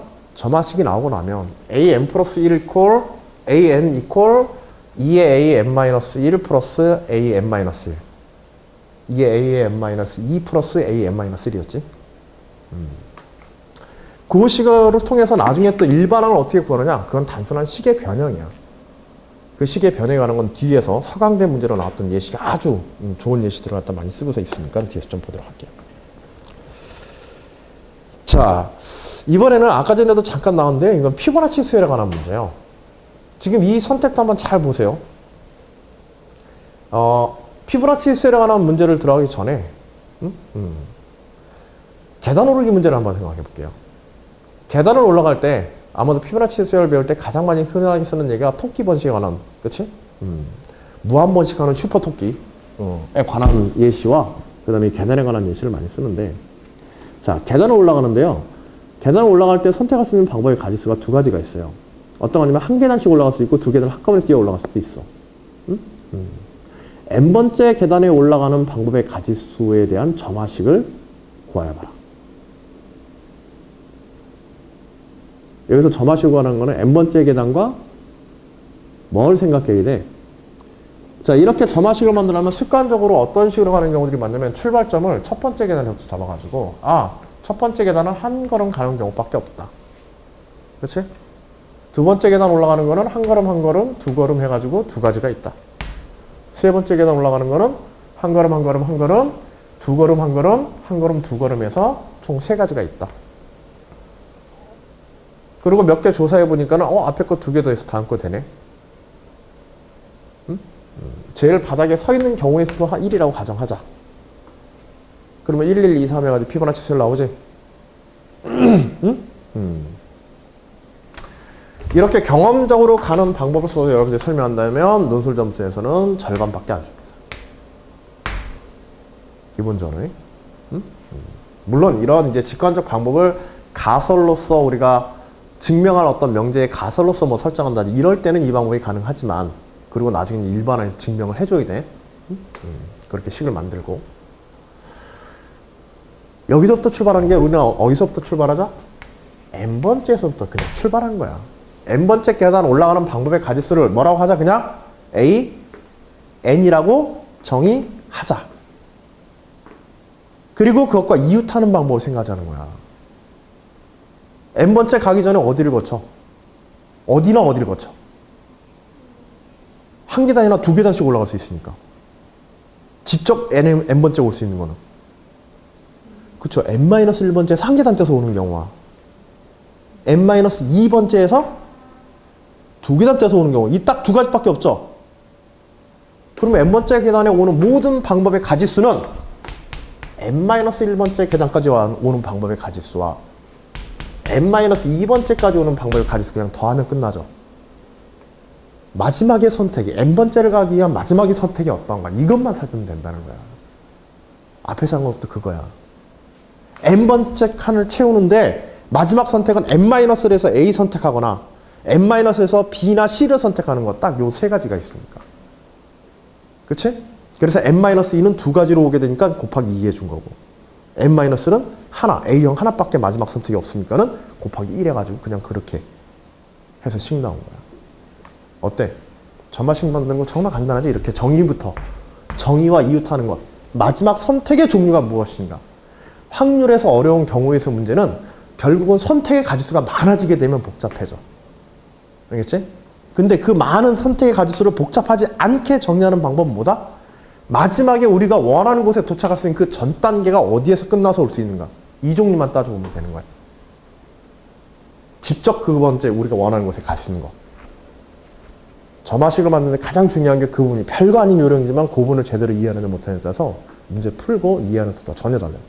an 플러스 1 이퀄 an 이퀄 2의 an-1 플러스 an-1 2의 an-2 플러스 an-1이었지. 그 식을 통해서 나중에 또 일반항을 어떻게 구하느냐? 그건 단순한 식의 변형이야. 그 식의 변형에 관한 건 뒤에서 서강대 문제로 나왔던 예시가 아주 좋은 예시들을 갖다 많이 쓰고서 있으니까 뒤에서 좀 보도록 할게요. 자, 이번에는 아까 전에도 잠깐 나왔는데 이건 피보나치 수열에 관한 문제예요. 지금 이 선택도 한번 잘 보세요. 피보나치 수열에 관한 문제를 들어가기 전에 계단 오르기 문제를 한번 생각해 볼게요. 계단을 올라갈 때 아마도 피보나치 수열을 배울 때 가장 많이 흔하게 쓰는 얘기가 토끼 번식에 관한, 그치? 무한 번식하는 슈퍼 토끼에 관한 예시와 그 다음에 계단에 관한 예시를 많이 쓰는데, 자, 계단을 올라가는데요. 계단을 올라갈 때 선택할 수 있는 방법의 가지수가 두 가지가 있어요. 어떤 거냐면 한 계단씩 올라갈 수 있고 두 계단을 한꺼번에 뛰어 올라갈 수도 있어. n번째 계단에 올라가는 방법의 가지수에 대한 점화식을 구하여봐라. 여기서 점화식을 구하는 거는 n번째 계단과 뭘 생각해야 돼? 자, 이렇게 점화식을 만들려면 습관적으로 어떤 식으로 가는 경우들이 많냐면 출발점을 첫 번째 계단부터 잡아가지고 첫 번째 계단은 한 걸음 가는 경우밖에 없다. 그렇지? 두 번째 계단 올라가는 거는 한 걸음 한 걸음 두 걸음 해가지고 두 가지가 있다. 세 번째 계단 올라가는 거는 한 걸음 한 걸음 한 걸음 두 걸음 한 걸음 한 걸음 두 걸음 해서 총 세 가지가 있다. 그리고 몇 개 조사해 보니까는 앞에 거 두 개 더 해서 다음 거 되네. 제일 바닥에 서 있는 경우의 수도 한 1이라고 가정하자. 그러면 1, 1, 2, 3 해가지고 피보나치 수열 나오지? 이렇게 경험적으로 가는 방법을 써서 여러분들이 설명한다면 논술 점수에서는 절반밖에 안 줍니다. 기본적으로. 물론 이런 이제 직관적 방법을 가설로서 우리가 증명할 어떤 명제의 가설로서 뭐 설정한다. 이럴 때는 이 방법이 가능하지만, 그리고 나중에 일반화해서 증명을 해줘야 돼. 그렇게 식을 만들고. 여기서부터 출발하는 게 우리는 어디서부터 출발하자? n번째에서부터 그냥 출발한 거야. n번째 계단 올라가는 방법의 가지수를 뭐라고 하자? 그냥 a, n이라고 정의하자. 그리고 그것과 이웃하는 방법을 생각하자는 거야. n번째 가기 전에 어디를 거쳐? 어디나 어디를 거쳐? 한 계단이나 두 계단씩 올라갈 수 있으니까. 직접 n번째 올 수 있는 거는. 그쵸. n-1번째에서 한 계단 떼서 오는 경우와 n-2번째에서 두 계단 떼서 오는 경우. 이 딱 두 가지밖에 없죠. 그러면 n번째 계단에 오는 모든 방법의 가지수는 n-1번째 계단까지 오는 방법의 가지수와 n-2번째까지 오는 방법의 가지수 그냥 더하면 끝나죠. 마지막의 선택이 n번째를 가기 위한 마지막의 선택이 어떤가 이것만 살피면 된다는 거야. 앞에서 한 것도 그거야. n번째 칸을 채우는데 마지막 선택은 n-에서 a 선택하거나 n-에서 b나 c를 선택하는 거 딱 요 세 가지가 있으니까. 그치? 그래서 n-2는 두 가지로 오게 되니까 곱하기 2 해준 거고 n-는 하나, a형 하나밖에 마지막 선택이 없으니까는 곱하기 1 해가지고 그냥 그렇게 해서 식 나온 거야. 어때? 점화식 만드는 거 정말 간단하지? 이렇게 정의부터 정의와 이웃하는 것 마지막 선택의 종류가 무엇인가 확률에서 어려운 경우에서 문제는 결국은 선택의 가지수가 많아지게 되면 복잡해져. 알겠지? 근데 그 많은 선택의 가지수를 복잡하지 않게 정리하는 방법은 뭐다? 마지막에 우리가 원하는 곳에 도착할 수 있는 그 전 단계가 어디에서 끝나서 올 수 있는가 이 종류만 따져보면 되는 거야. 직접 그 번째 우리가 원하는 곳에 갈 수 있는 거. 점화식을 만드는데 가장 중요한 게 그 부분이 별거 아닌 요령이지만 그 부분을 제대로 이해하는 못하는 데 따라서 문제 풀고 이해하는 것도 전혀 달라요.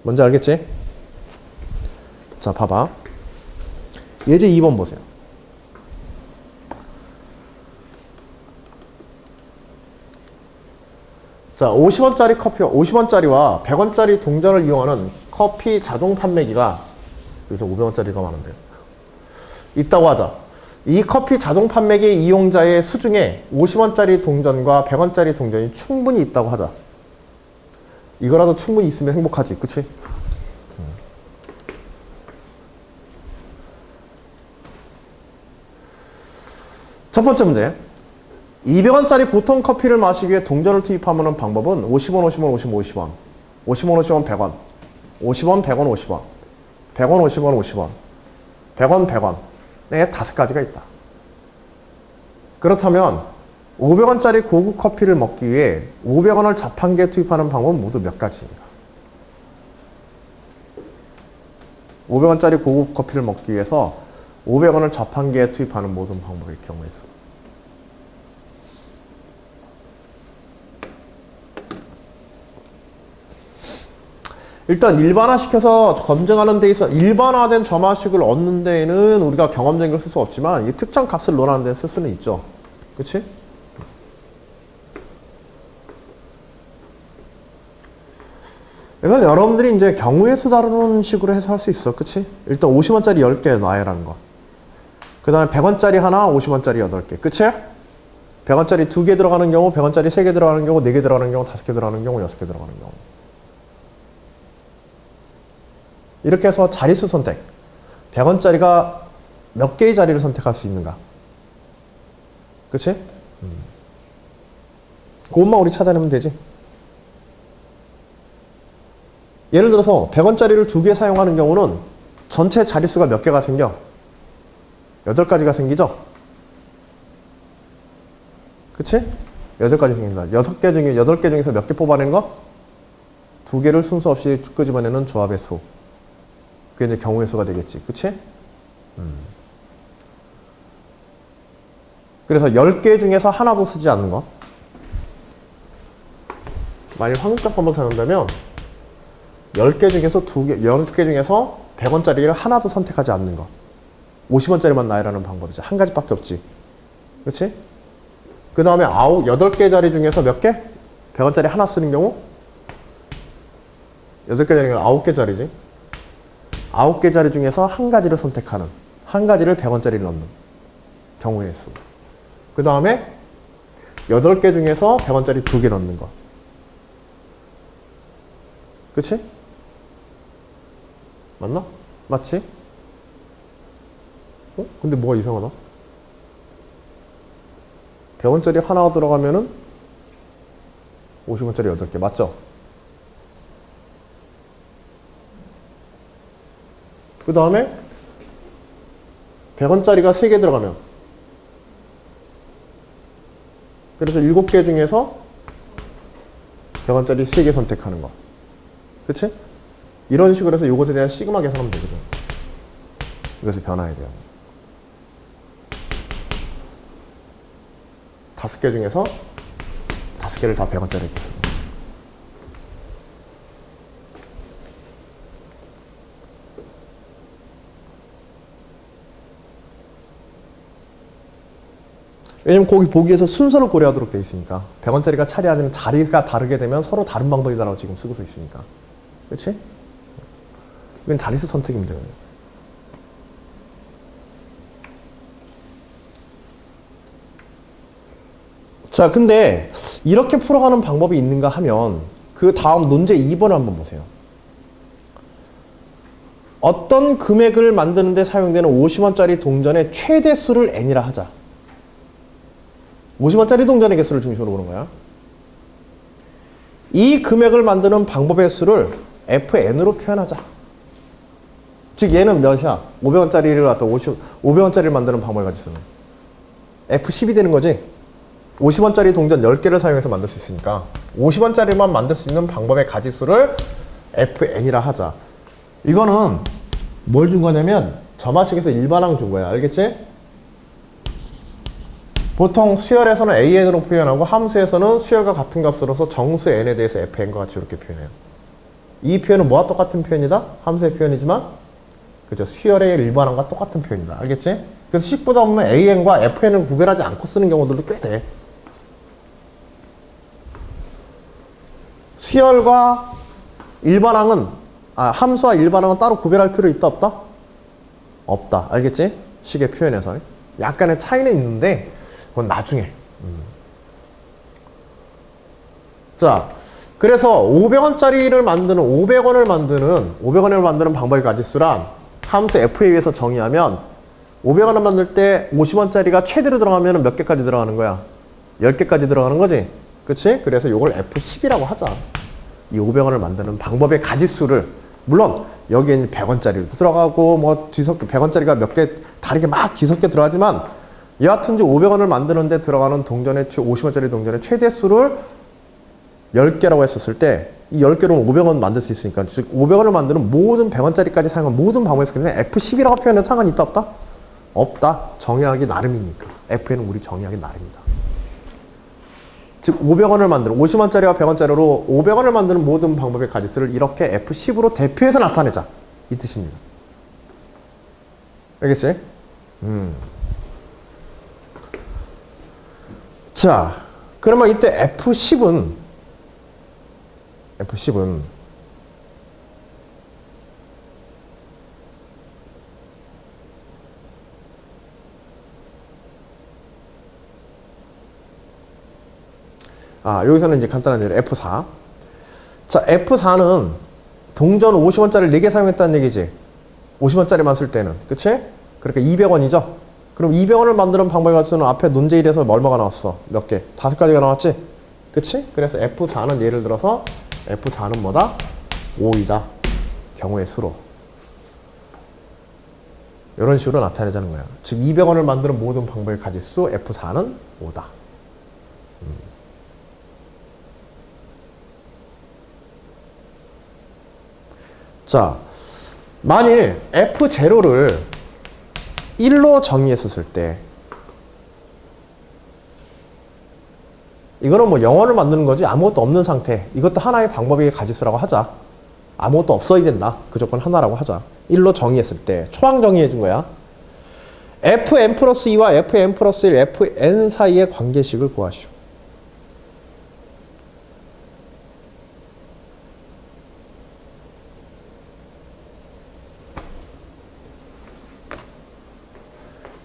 뭔지 알겠지? 자, 봐봐. 예제 2번 보세요. 자, 50원짜리 커피, 50원짜리와 100원짜리 동전을 이용하는 커피 자동 판매기가 여기서 500원짜리가 많은데 있다고 하자. 이 커피 자동 판매기 이용자의 수중에 50원짜리 동전과 100원짜리 동전이 충분히 있다고 하자. 이거라도 충분히 있으면 행복하지, 그치? 첫 번째 문제. 200원짜리 보통 커피를 마시기 위해 동전을 투입하는 방법은 50원, 50원, 50원, 50원. 50원, 50원, 100원. 50원, 100원, 50원. 100원, 50원, 50원. 100원, 100원. 네, 5가지가 있다. 그렇다면 500원짜리 고급 커피를 먹기 위해 500원을 자판기에 투입하는 방법은 모두 몇 가지인가? 500원짜리 고급 커피를 먹기 위해서 500원을 자판기에 투입하는 모든 방법의 경우에서 일단 일반화시켜서 검증하는 데 있어 일반화된 점화식을 얻는 데에는 우리가 경험적인 걸 쓸 수 없지만 이 특정 값을 논하는 데는 쓸 수는 있죠. 그치? 이건 여러분들이 이제 경우의 수 다루는 식으로 해서 할 수 있어. 그치? 일단 50원짜리 10개 놔야라는 거. 그 다음에 100원짜리 하나, 50원짜리 8개. 그치? 100원짜리 2개 들어가는 경우, 100원짜리 3개 들어가는 경우, 4개 들어가는 경우, 5개 들어가는 경우, 6개 들어가는 경우. 이렇게 해서 자릿수 선택. 100원짜리가 몇 개의 자리를 선택할 수 있는가? 그치? 그것만 우리 찾아내면 되지. 예를 들어서 100원짜리를 2개 사용하는 경우는 전체 자릿수가 몇 개가 생겨? 8가지가 생기죠? 그치? 8가지 생긴다. 8개 중에서 몇 개 뽑아낸 거? 2개를 순서 없이 끄집어내는 조합의 수. 그게 이제 경우의 수가 되겠지. 그치? 그래서 10개 중에서 하나도 쓰지 않는 거. 만약 확률적 방법을 사용한다면 10개 중에서 10개 중에서 100원짜리를 하나도 선택하지 않는 거. 50원짜리만 나열하는 방법이죠. 한 가지밖에 없지. 그렇지? 그 다음에 8개 자리 중에서 몇 개? 100원짜리 하나 쓰는 경우? 8개 자리가 9개 자리지. 9개 자리 중에서 한 가지를 선택하는, 한 가지를 100원짜리를 넣는 경우의 수. 그 다음에 8개 중에서 100원짜리 2개 넣는 거. 그치? 맞나? 맞지? 근데 뭐가 이상하다? 100원짜리 하나 들어가면은 50원짜리 8개. 맞죠? 그 다음에 100원짜리가 3개 들어가면 그래서 7개 중에서 100원짜리 3개 선택하는 거. 그치? 이런 식으로 해서 요것에 대한 시그마 계산하면 되거든. 이것을 변화해야 돼요. 5개 중에서 5개를 다 100원짜리. 왜냐면 거기 보기에서 순서를 고려하도록 되어 있으니까 100원짜리가 차리하는 자리가 다르게 되면 서로 다른 방법이다라고 지금 쓰고서 있으니까. 그렇지? 이건 자리수 선택입니다. 자, 근데 이렇게 풀어가는 방법이 있는가 하면 그 다음 논제 2번을 한번 보세요. 어떤 금액을 만드는 데 사용되는 50원짜리 동전의 최대수를 n이라 하자. 50원짜리 동전의 개수를 중심으로 보는 거야. 이 금액을 만드는 방법의 수를 fn으로 표현하자. 즉 얘는 몇이야? 500원짜리를 갖다 500원짜리를 만드는 방법을 가지고 쓰는 f10이 되는 거지. 50원짜리 동전 10개를 사용해서 만들 수 있으니까 50원짜리만 만들 수 있는 방법의 가지수를 fn이라 하자. 이거는 뭘 준 거냐면 점화식에서 일반항 준 거야. 알겠지? 보통 수열에서는 an으로 표현하고 함수에서는 수열과 같은 값으로서 정수 n에 대해서 fn과 같이 이렇게 표현해요. 이 표현은 뭐와 똑같은 표현이다? 함수의 표현이지만 그죠? 수열의 일반항과 똑같은 표현이다. 알겠지? 그래서 식보다 보면 an과 fn을 구별하지 않고 쓰는 경우들도 꽤 돼. 수열과 일반항은 함수와 일반항은 따로 구별할 필요 있다 없다? 없다. 알겠지? 식의 표현에서 약간의 차이는 있는데 그건 나중에. 자, 그래서 500원짜리를 만드는 500원을 만드는 방법의 가지수란 함수 f에 의해서 정의하면 500원을 만들 때 50원짜리가 최대로 들어가면 몇 개까지 들어가는 거야? 10개까지 들어가는 거지? 그치? 그래서 이걸 F10이라고 하자. 이 500원을 만드는 방법의 가지수를, 물론 여기엔 100원짜리도 들어가고 뭐 뒤섞여 100원짜리가 몇 개 다르게 막 뒤섞여 들어가지만 여하튼지 500원을 만드는데 들어가는 동전의 50원짜리 동전의 최대수를 10개라고 했었을 때 이 10개로 500원 만들 수 있으니까, 즉 500원을 만드는 모든 100원짜리까지 사용한 모든 방법에서 그냥 F10이라고 표현해도 상관이 있다 없다? 없다. 정의하기 나름이니까. F는 우리 정의하기 나름이다. 즉 500원을 만드는 50원짜리와 100원짜리로 500원을 만드는 모든 방법의 가지수를 이렇게 F10으로 대표해서 나타내자. 이 뜻입니다. 알겠지? 자, 그러면 이때 F10은 여기서는 이제 간단한 예로 F4. 자, F4는 동전 50원짜리를 4개 사용했다는 얘기지. 50원짜리만 쓸 때는. 그치? 그러니까 200원이죠? 그럼 200원을 만드는 방법의 가지수는 앞에 논제 1에서 얼마가 나왔어? 몇 개? 5가지가 나왔지? 그치? 그래서 F4는 예를 들어서 F4는 뭐다? 5이다. 경우의 수로. 이런 식으로 나타내자는 거야. 즉 200원을 만드는 모든 방법의 가지수 F4는 5다. 자, 만일 F0를 1로 정의했었을 때 이거는 뭐 0원을 만드는 거지 아무것도 없는 상태. 이것도 하나의 방법의 가지수라고 하자. 아무것도 없어야 된다. 그 조건 하나라고 하자. 1로 정의했을 때 초항 정의해 준 거야. fn 플러스 2와 fn 플러스 1, fn 사이의 관계식을 구하시오.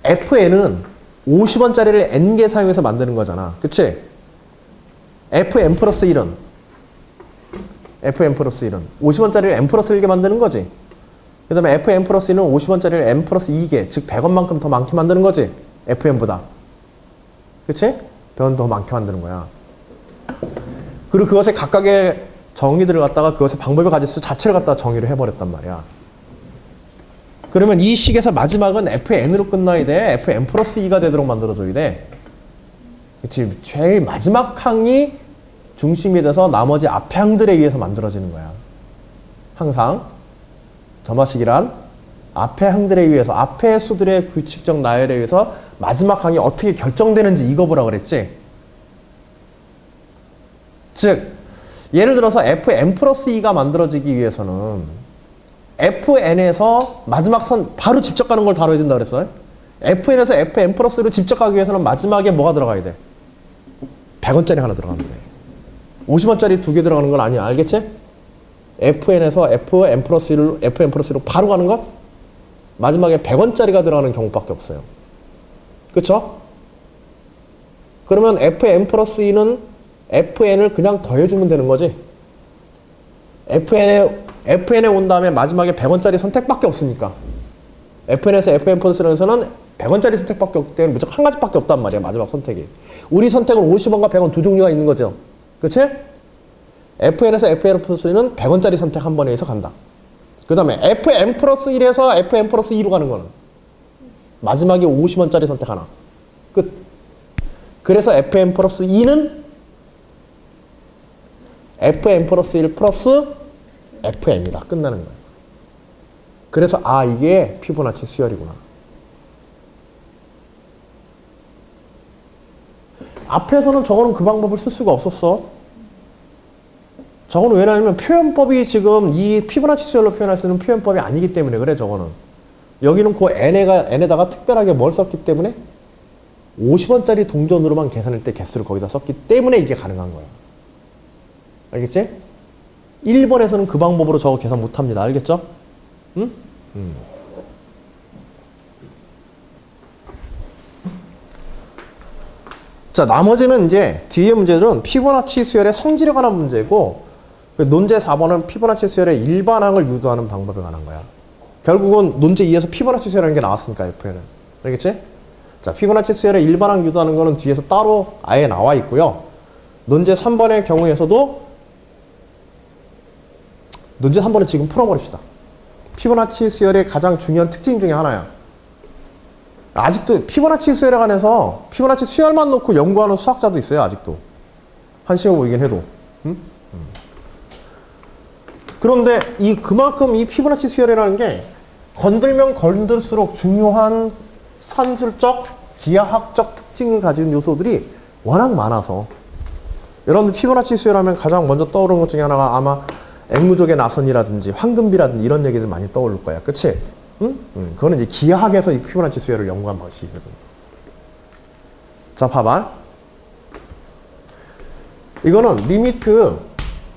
fn은 50원짜리를 n개 사용해서 만드는 거잖아. 그치? fn 플러스 1은 50원짜리를 n 플러스 1개 만드는 거지. 그 다음에 fn 플러스 1은 50원짜리를 n 플러스 2개, 즉 100원만큼 더 많게 만드는 거지. fn보다. 그치? 100원 더 많게 만드는 거야. 그리고 그것의 각각의 정의들을 갖다가 그것의 방법의 가지수 자체를 갖다가 정의를 해버렸단 말이야. 그러면 이 식에서 마지막은 fn으로 끝나야 돼. fn 플러스 2가 되도록 만들어줘야 돼. 그치? 제일 마지막 항이 중심이 돼서 나머지 앞에 항들에 의해서 만들어지는 거야. 항상 점화식이란 앞에 항들에 의해서, 앞에 수들의 규칙적 나열에 의해서 마지막 항이 어떻게 결정되는지 이거 보라 그랬지? 즉 예를 들어서 fn 플러스 2가 만들어지기 위해서는 fn에서 마지막 선 바로 직접 가는 걸 다뤄야 된다 그랬어요. fn에서 fn 플러스 2로 직접 가기 위해서는 마지막에 뭐가 들어가야 돼? 100원짜리 하나 들어가면 돼. 50원짜리 두 개 들어가는 건 아니야. 알겠지? fn에서 fn 플러스 1로 바로 가는 것? 마지막에 100원짜리가 들어가는 경우밖에 없어요. 그쵸? 그러면 fn 플러스 2는 fn을 그냥 더해주면 되는 거지. fn에 온 다음에 마지막에 100원짜리 선택밖에 없으니까. fn에서 fn 플러스 1에서는 100원짜리 선택밖에 없기 때문에 무조건 한 가지밖에 없단 말이야. 마지막 선택이. 우리 선택은 50원과 100원 두 종류가 있는 거죠. 그치? fn에서 fn 플러스 1은 100원짜리 선택 한 번에 해서 간다. 그 다음에 fn 플러스 1에서 fn 플러스 2로 가는 거는 마지막에 50원짜리 선택 하나. 끝. 그래서 fn 플러스 2는 fn 플러스 1 플러스 fn이다. 끝나는 거예요. 그래서 아 이게 피보나치 수열이구나. 앞에서는 저거는 그 방법을 쓸 수가 없었어. 저거는 왜냐하면 표현법이 지금 이 피보나치 수열로 표현할 수 있는 표현법이 아니기 때문에 그래 저거는. 여기는 그 n에다가 특별하게 뭘 썼기 때문에 50원짜리 동전으로만 계산할 때 개수를 거기다 썼기 때문에 이게 가능한 거야. 알겠지? 1번에서는 그 방법으로 저거 계산 못합니다. 알겠죠? 응? 자, 나머지는 이제 뒤에 문제들은 피보나치 수열의 성질에 관한 문제고 논제 4번은 피보나치 수열의 일반항을 유도하는 방법에 관한 거야. 결국은 논제 2에서 피보나치 수열이라는 게 나왔으니까 F에는. 알겠지? 자, 피보나치 수열의 일반항 유도하는 거는 뒤에서 따로 아예 나와 있고요. 논제 3번의 경우에서도 논제 3번은 지금 풀어버립시다. 피보나치 수열의 가장 중요한 특징 중에 하나야. 아직도 피보나치 수열에 관해서 피보나치 수열만 놓고 연구하는 수학자도 있어요. 아직도. 한시간 보이긴 해도. 응? 그런데 그만큼 이 피보나치 수열이라는 게 건들면 건들수록 중요한 산술적, 기하학적 특징을 가진 요소들이 워낙 많아서 여러분들 피보나치 수열하면 가장 먼저 떠오르는 것 중에 하나가 아마 앵무족의 나선이라든지 황금비라든지 이런 얘기들 많이 떠오를 거야. 그치? 응? 그거는 이제 기하학에서 이 피보나치 수열을 연구한 방식이거든. 자, 봐봐. 이거는 리미트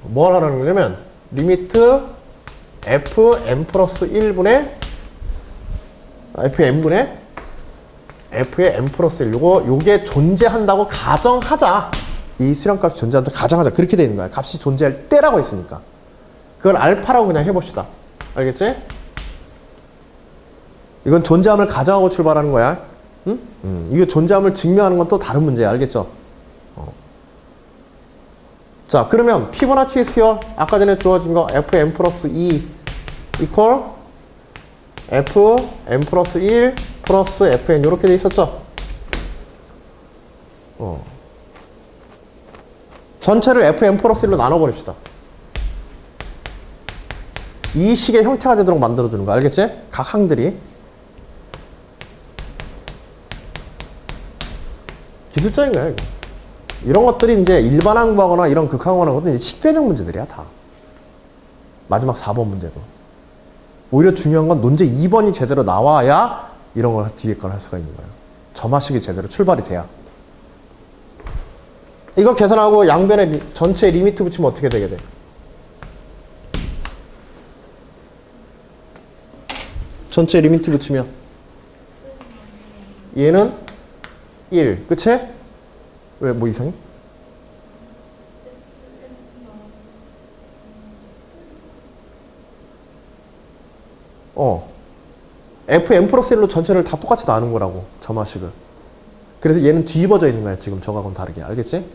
뭘 하라는 거냐면 리미트 fn 플러스 1분의 fn분의 f의 n 플러스 1 요게 존재한다고 가정하자. 이 수량값이 존재한다 가정하자. 그렇게 돼 있는 거야. 값이 존재할 때라고 했으니까. 그걸 알파라고 그냥 해봅시다. 알겠지? 이건 존재함을 가정하고 출발하는 거야. 응? 이게 존재함을 증명하는 건 또 다른 문제야. 알겠죠? 자, 그러면 피보나치 수열 아까 전에 주어진 거 fn 플러스 2 이퀄 fn 플러스 1 플러스 fn 이렇게 돼 있었죠? 전체를 fn 플러스 1로 나눠버립시다. 이 식의 형태가 되도록 만들어주는 거 알겠지? 각 항들이. 기술적인 거야, 이거. 이런 것들이 이제 일반항 구하거나 이런 극항 구하는 것도 이제 식변형 문제들이야, 다. 마지막 4번 문제도. 오히려 중요한 건 논제 2번이 제대로 나와야 이런 걸 뒤에 걸 할 수가 있는 거예요. 점화식이 제대로 출발이 돼야. 이거 계산하고 양변에 전체 리미트 붙이면 어떻게 되게 돼? 전체 리미트 붙이면 얘는 1, 그치? 왜 뭐 이상해? fn 플러스 1로 전체를 다 똑같이 나누는 거라고, 점화식을. 그래서 얘는 뒤집어져 있는 거야, 지금 저거하고는 다르게. 알겠지?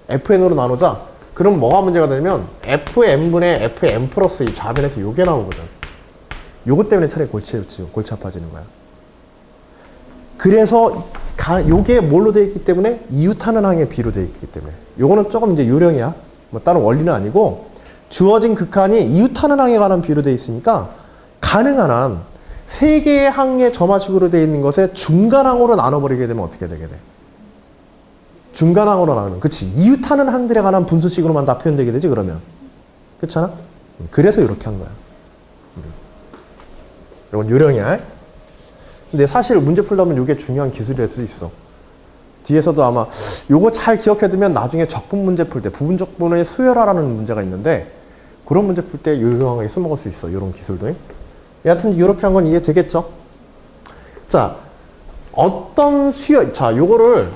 fn으로 나누자. 그럼 뭐가 문제가 되냐면 fn분의 fn 플러스 2 좌변에서 요게 나오거든. 요것 때문에 차라리 골치 아파지는 거야. 그래서 요게 뭘로 되어 있기 때문에 이웃하는 항의 비로 되어 있기 때문에 요거는 조금 이제 요령이야. 뭐 다른 원리는 아니고 주어진 극한이 이웃하는 항에 관한 비로 되어 있으니까 가능한 한 세 개의 항의 점화식으로 되어 있는 것에 중간항으로 나눠버리게 되면 어떻게 되게 돼? 중간항으로 나오는. 그치. 이웃하는 항들에 관한 분수식으로만 다 표현되게 되지, 그러면. 그렇잖아? 그래서 이렇게 한 거야. 이건 요령이야. 근데 사실 문제 풀다 보면 이게 중요한 기술이 될 수 있어. 뒤에서도 아마 요거 잘 기억해두면 나중에 적분 문제 풀 때 부분 적분을 수열하라는 문제가 있는데 그런 문제 풀 때 유용하게 써먹을 수 있어. 이런 기술도. 여하튼 이렇게 한 건 이해되겠죠? 자, 어떤 수열, 자, 이거를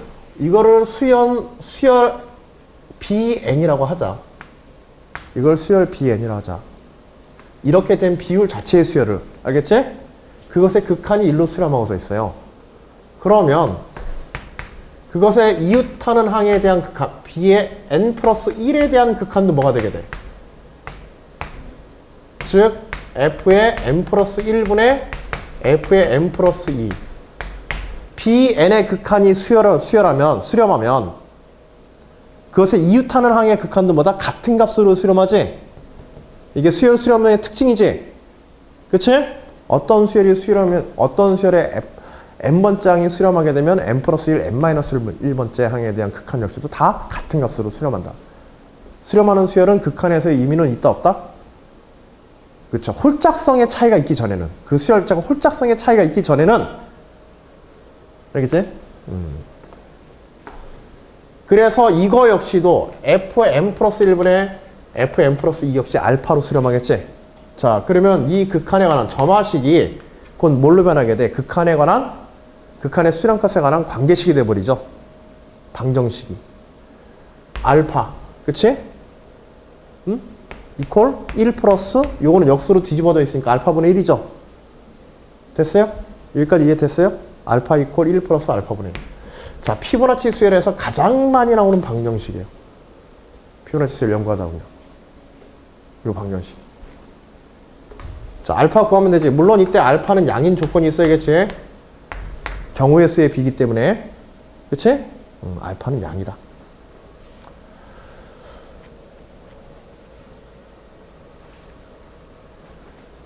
수열 BN이라고 하자. 이걸 수열 BN이라고 하자. 이렇게 된 비율 자체의 수열을, 알겠지? 그것의 극한이 1로 수렴하고 있어요. 그러면 그것의 이웃하는 항에 대한 극한, B의 n 플러스 1에 대한 극한도 뭐가 되게 돼? 즉, F의 n 플러스 1분의 F의 n 플러스 2. Bn의 극한이 수렴하면 그것의 이웃하는 항의 극한도 뭐다? 같은 값으로 수렴하지? 이게 수열 수렴의 특징이지? 그치? 어떤 수열이 수렴하면, 어떤 수열의 n번째 항이 수렴하게 되면 n 플러스 1, n 마이너스 1번째 항에 대한 극한 역시도 다 같은 값으로 수렴한다. 수렴하는 수열은 극한에서의 의미는 있다, 없다? 그렇죠. 홀짝성의 차이가 있기 전에는, 그 수열자가 홀짝성의 차이가 있기 전에는, 알겠지? 그래서 이거 역시도 Fn 플러스 1분의 Fn 플러스 2 역시 알파로 수렴하겠지? 자, 그러면 이 극한에 관한 점화식이 곧 뭘로 변하게 돼? 극한에 관한, 극한의 수렴값에 관한 관계식이 돼버리죠. 방정식이. 알파. 그치? 응? 이퀄 1 플러스, 요거는 역수로 뒤집어져 있으니까 알파분의 1이죠. 됐어요? 여기까지 이해됐어요? 알파 이퀄 1 플러스 알파분의 1. 자, 피보나치 수열에서 가장 많이 나오는 방정식이에요. 피보나치 수열 연구하다 보면. 요 방정식. 자, 알파 구하면 되지. 물론 이때 알파는 양인 조건이 있어야겠지. 경우의 수의 비기 때문에. 그치? 알파는 양이다.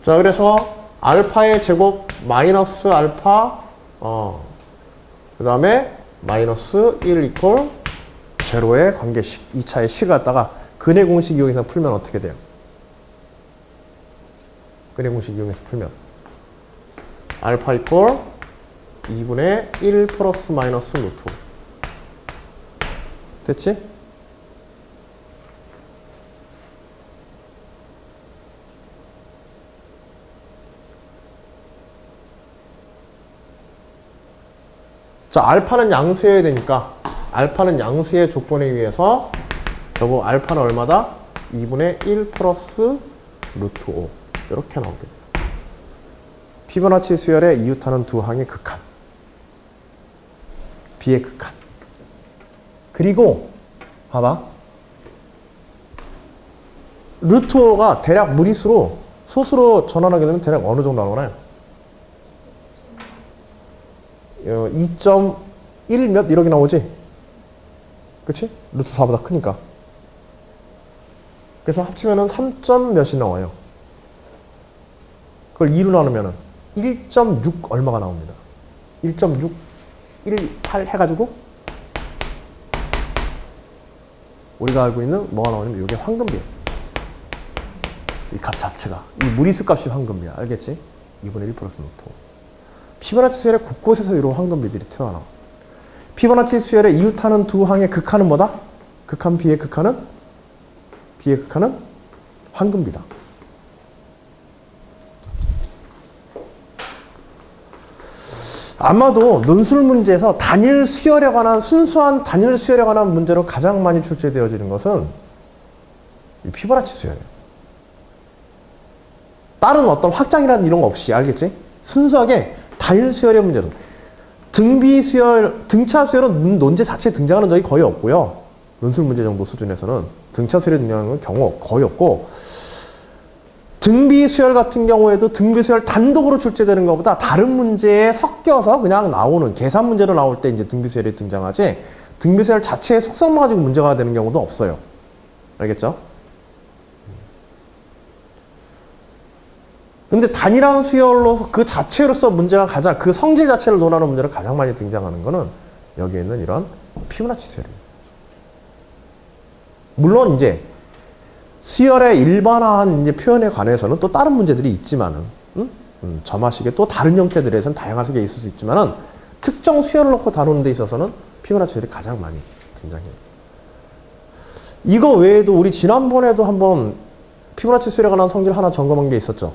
자, 그래서 알파의 제곱 마이너스 알파, 그 다음에 마이너스 1 이퀄 제로의 관계식, 2차의 식을 갖다가 근해 공식 이용해서 풀면 어떻게 돼요? 근해 공식 이용해서 풀면 알파 이퀄 2분의 1 플러스 마이너스 루트 5. 됐지? 자, 알파는 양수여야 되니까 알파는 양수의 조건에 의해서 결국 알파는 얼마다? 2분의 1 플러스 루트 5. 이렇게 나오게 됩니다. 피보나치 수열의 이웃하는 두 항의 극한. B의 극한. 그리고 봐봐. 루트 5가 대략 무리수로 소수로 전환하게 되면 대략 어느 정도 나오나요? 2.1 몇 이렇게 나오지? 그치? 루트 4보다 크니까. 그래서 합치면은 3점 몇이 나와요. 그걸 2로 나누면은 1.6 얼마가 나옵니다. 1.618 해가지고 우리가 알고 있는 뭐가 나오냐면 이게 황금비야. 이 값 자체가. 이 무리수 값이 황금비야. 알겠지? 2분의 1 플러스 루트 5. 피보나치 수열의 곳곳에서 이런 황금비들이 튀어나와. 피보나치 수열의 이웃하는 두 항의 극한은 뭐다? 극한 B의 극한은? B의 극한은 황금비다. 아마도 논술 문제에서 단일 수열에 관한, 순수한 단일 수열에 관한 문제로 가장 많이 출제되어지는 것은 이 피보나치 수열이에요. 다른 어떤 확장이라는 이런 거 없이, 알겠지? 순수하게 단일 수열의 문제로. 등비 수열, 등차 수열은 논제 자체에 등장하는 적이 거의 없고요. 논술 문제 정도 수준에서는 등차 수열에 등장하는 경우 거의 없고, 등비 수열 같은 경우에도 등비 수열 단독으로 출제되는 것보다 다른 문제에 섞여서 그냥 나오는, 계산 문제로 나올 때 이제 등비 수열이 등장하지, 등비 수열 자체의 속성만 가지고 문제가 되는 경우도 없어요. 알겠죠? 근데 단일한 수열로 그 자체로서 문제가 가장, 그 성질 자체를 논하는 문제로 가장 많이 등장하는 거는 여기에 있는 이런 피보나치 수열입니다. 물론 이제 수열의 일반화한 이제 표현에 관해서는 또 다른 문제들이 있지만은, 점화식의 또 다른 형태들에서는 다양하게 있을 수 있지만은, 특정 수열을 놓고 다루는 데 있어서는 피보나치 수열이 가장 많이 등장해요. 이거 외에도 우리 지난번에도 한번 피보나치 수열에 관한 성질 하나 점검한 게 있었죠?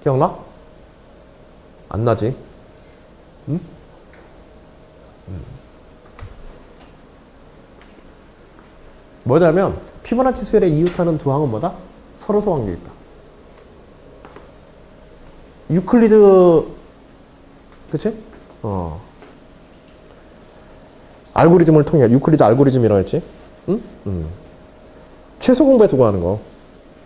기억나? 안 나지? 응? 뭐냐면 피보나치 수열의 이웃하는 두 항은 뭐다? 서로 관계 있다. 유클리드, 그치? 알고리즘을 통해, 유클리드 알고리즘이라고 했지? 응? 최소 공배수 구하는 거.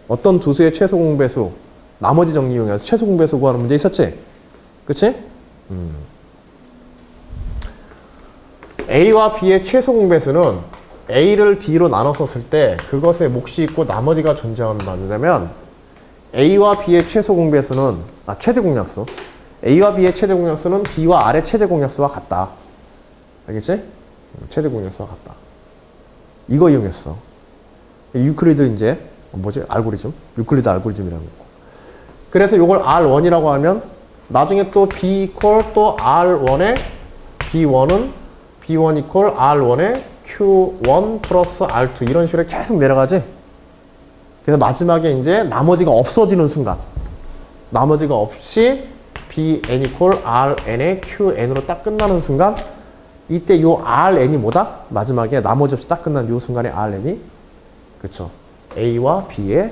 어떤 두 수의 최소 공배수, 나머지 정리 이용해서 최소 공배수 구하는 문제 있었지? 그치? A와 B의 최소 공배수는 A를 B로 나눠서 쓸 때 그것에 몫이 있고 나머지가 존재하는 말이냐면 A와 B의 최소 공배수는, 최대 공약수. A와 B의 최대 공약수는 B와 R의 최대 공약수와 같다. 알겠지? 최대 공약수와 같다. 이거 이용했어. 유클리드 이제, 알고리즘. 유클리드 알고리즘이라는 거. 그래서 이걸 R1이라고 하면 나중에 또 B 이퀄 또 R1에 B1은 B1 이퀄 R1에 Q1 플러스 R2 이런 식으로 계속 내려가지. 그래서 마지막에 이제 나머지가 없어지는 순간, 나머지가 없이 Bn 이퀄 Rn의 Qn으로 딱 끝나는 순간, 이때 요 Rn이 뭐다? 마지막에 나머지 없이 딱 끝난 요 순간에 Rn이, 그쵸, A와 B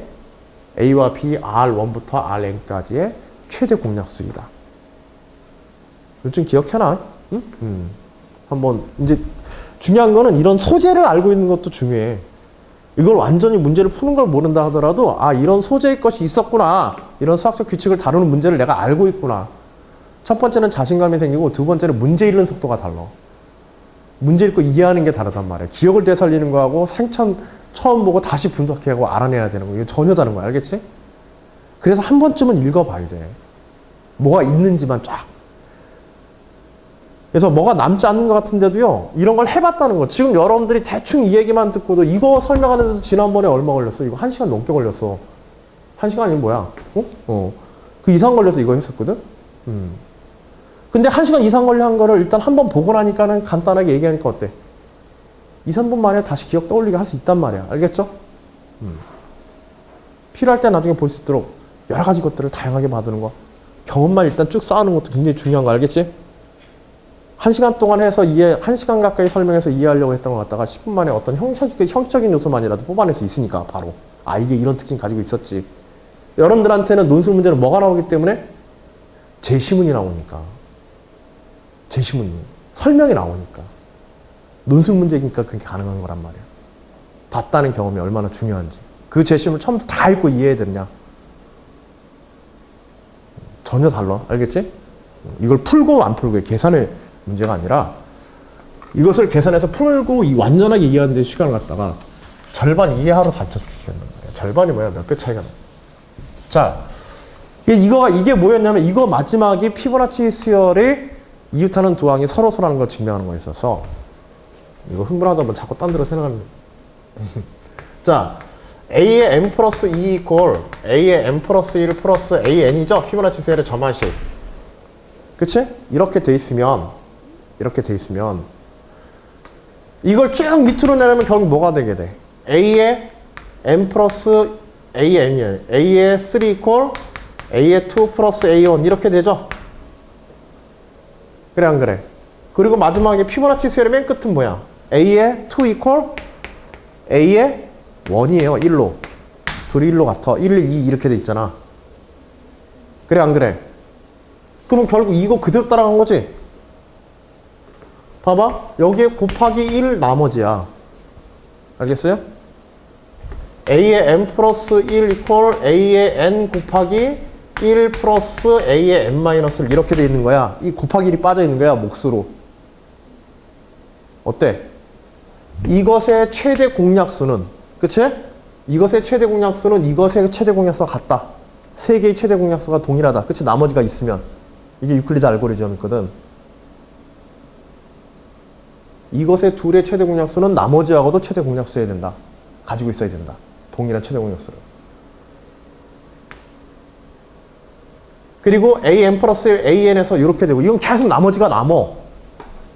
R1부터 Rn까지의 최대 공약수이다. 좀 기억해놔. 응? 한번 이제 중요한 거는 이런 소재를 알고 있는 것도 중요해. 이걸 완전히 문제를 푸는 걸 모른다 하더라도 이런 소재의 것이 있었구나. 이런 수학적 규칙을 다루는 문제를 내가 알고 있구나. 첫 번째는 자신감이 생기고 두 번째는 문제 읽는 속도가 달라. 문제 읽고 이해하는 게 다르단 말이야. 기억을 되살리는 거하고 생천 처음 보고 다시 분석하고 알아내야 되는 거. 이거 전혀 다른 거야. 알겠지? 그래서 한 번쯤은 읽어봐야 돼. 뭐가 있는지만 쫙. 그래서 뭐가 남지 않는 것 같은데도요, 이런 걸 해봤다는 거. 지금 여러분들이 대충 이 얘기만 듣고도 이거 설명하는데도 지난번에 얼마 걸렸어? 이거 1시간 넘게 걸렸어. 1시간 아니면 뭐야? 그 이상 걸려서 이거 했었거든? 근데 1시간 이상 걸려 한 거를 일단 한번 보고 나니까는 간단하게 얘기하니까 어때? 2, 3분 만에 다시 기억 떠올리게 할 수 있단 말이야. 알겠죠? 필요할 때 나중에 볼 수 있도록 여러 가지 것들을 다양하게 봐두는 거. 경험만 일단 쭉 쌓아놓은 것도 굉장히 중요한 거 알겠지? 1시간 동안 해서 1시간 가까이 설명해서 이해하려고 했던 것 같다가 10분 만에 어떤 형식적인 요소만이라도 뽑아낼 수 있으니까 바로. 이게 이런 특징 가지고 있었지. 여러분들한테는 논술 문제는 뭐가 나오기 때문에? 제시문이 나오니까. 제시문이. 설명이 나오니까. 논술 문제니까 그게 가능한 거란 말이야. 봤다는 경험이 얼마나 중요한지. 그 제시문을 처음부터 다 읽고 이해해야 되느냐? 전혀 달라. 알겠지? 이걸 풀고 안 풀고의 계산의 문제가 아니라 이것을 계산해서 풀고 완전하게 이해하는 데 시간을 갖다가 절반 이해하러 다쳐 죽겠는 거예요. 절반이 뭐야? 몇 배 차이가 나. 자, 이게 뭐였냐면 이거 마지막이 피보나치 수열의 이웃하는 두 항이 서로라는 걸 증명하는 거에 있어서 이거 흥분하다 보면 자꾸 딴 데로 생각하는 자, A의 M 플러스 2 이퀄 A의 M 플러스 1 플러스 AN이죠? 피보나치 수열의 점화식. 그치? 이렇게 돼 있으면 이걸 쭉 밑으로 내려면 결국 뭐가 되게 돼? A의 M 플러스 AN이에요. A의 3 이퀄 A의 2 플러스 A1 이렇게 되죠? 그래 안 그래? 그리고 마지막에 피보나치 수열의 맨 끝은 뭐야? A의 2 이퀄 A의 1이에요. 1로. 둘이 1로 같아. 1, 2 이렇게 돼 있잖아. 그래 안 그래? 그럼 결국 이거 그대로 따라간 거지? 봐봐. 여기에 곱하기 1 나머지야. 알겠어요? A의 M 플러스 1 이퀄 A의 N 곱하기 1 플러스 A의 N 마이너스 1 이렇게 돼 있는 거야. 이 곱하기 1이 빠져 있는 거야. 몫으로. 어때? 이것의 최대 공약수는, 그치? 이것의 최대 공약수는 이것의 최대 공약수와 같다. 세 개의 최대 공약수가 동일하다. 그치? 나머지가 있으면. 이게 유클리드 알고리즘이거든. 이것의 둘의 최대 공약수는 나머지하고도 최대 공약수여야 된다. 가지고 있어야 된다. 동일한 최대 공약수를. 그리고 an 플러스 an에서 이렇게 되고 이건 계속 나머지가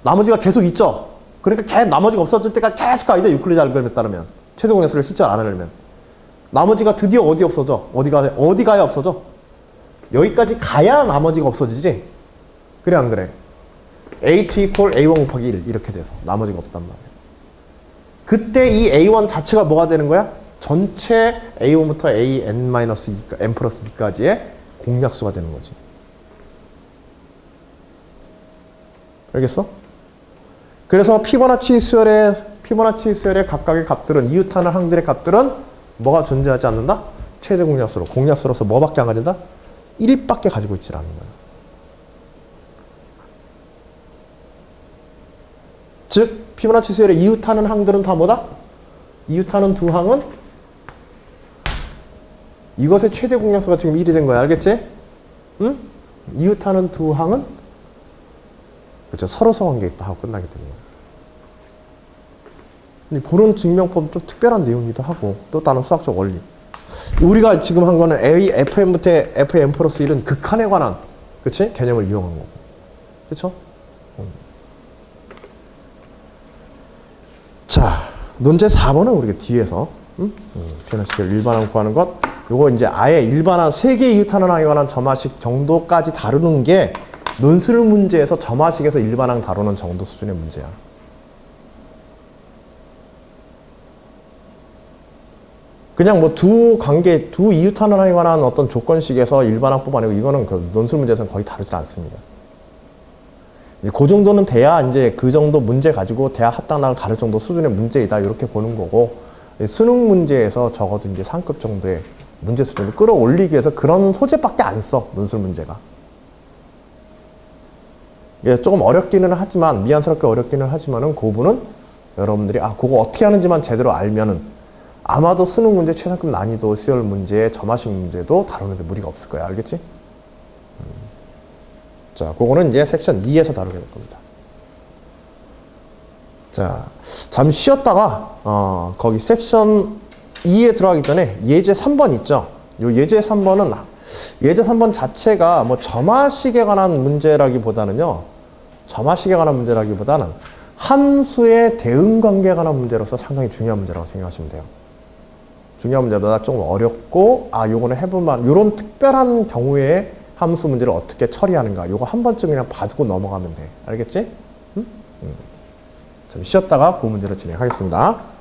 나머지가 계속 있죠. 그러니까 나머지가 없어질 때까지 계속 가야 돼. 유클리드 알고리즘에 따르면. 최대 공약수를 실제 알아내려면. 나머지가 드디어 어디 없어져? 어디 가야 없어져? 여기까지 가야 나머지가 없어지지? 그래 안 그래? A2 equal A1 곱하기 1 이렇게 돼서 나머지가 없단 말이야. 그때 이 A1 자체가 뭐가 되는 거야? 전체 A1부터 AN-2, N 플러스 2까지의 공약수가 되는 거지. 알겠어? 그래서 피보나치 수열의 각각의 값들은 이웃하는 항들의 값들은 뭐가 존재하지 않는다? 최대 공약수로서 뭐밖에 안 가진다? 1밖에 가지고 있지 않는 거야. 즉 피보나치 수열의 이웃하는 항들은 다 뭐다? 이웃하는 두 항은 이것의 최대 공약수가 지금 1이 된 거야. 알겠지? 응? 이웃하는 두 항은 그렇죠. 서로서 관계에 있다 하고 끝나게 되는 거야. 근데 그런 증명법 좀 특별한 내용이기도 하고 또 다른 수학적 원리. 우리가 지금 한 거는 FM부터 FM 플러스 1은 극한에 관한 그치? 개념을 이용한 거고. 그렇죠? 자, 논제 4번은 우리가 뒤에서 피보나치를 일반항 구하는 것. 요거 이제 아예 일반항 세개 이웃하는 항에 관한 점화식 정도까지 다루는 게 논술 문제에서 점화식에서 일반항 다루는 정도 수준의 문제야. 그냥 뭐 두 이웃하는 항에 관한 어떤 조건식에서 일반항 뽑아내고 이거는 그 논술 문제에서는 거의 다루질 않습니다. 이제 그 정도는 돼야 이제 그 정도 문제 가지고 대학 합당락을 가를 정도 수준의 문제이다 이렇게 보는 거고 수능 문제에서 적어도 이제 상급 정도의 문제 수준을 끌어올리기 위해서 그런 소재밖에 안 써 논술 문제가. 예, 조금 어렵기는 하지만 미안스럽게 어렵기는 하지만은 그 부분은 여러분들이 그거 어떻게 하는지만 제대로 알면은 아마도 수능 문제 최상급 난이도 수열 문제 점화식 문제도 다루는데 무리가 없을 거야. 알겠지? 자, 그거는 이제 섹션 2에서 다루게 될 겁니다. 자, 잠시 쉬었다가 거기 섹션 2에 들어가기 전에 예제 3번 있죠. 요 예제 3번은 예제 3번 자체가 뭐 점화식에 관한 문제라기보다는 함수의 대응 관계에 관한 문제로서 상당히 중요한 문제라고 생각하시면 돼요. 중요한 문제보다 좀 어렵고 요거는 해볼만 요런 특별한 경우에 함수 문제를 어떻게 처리하는가 요거 한 번쯤 그냥 봐두고 넘어가면 돼. 알겠지? 좀 쉬었다가 그 문제를 진행하겠습니다.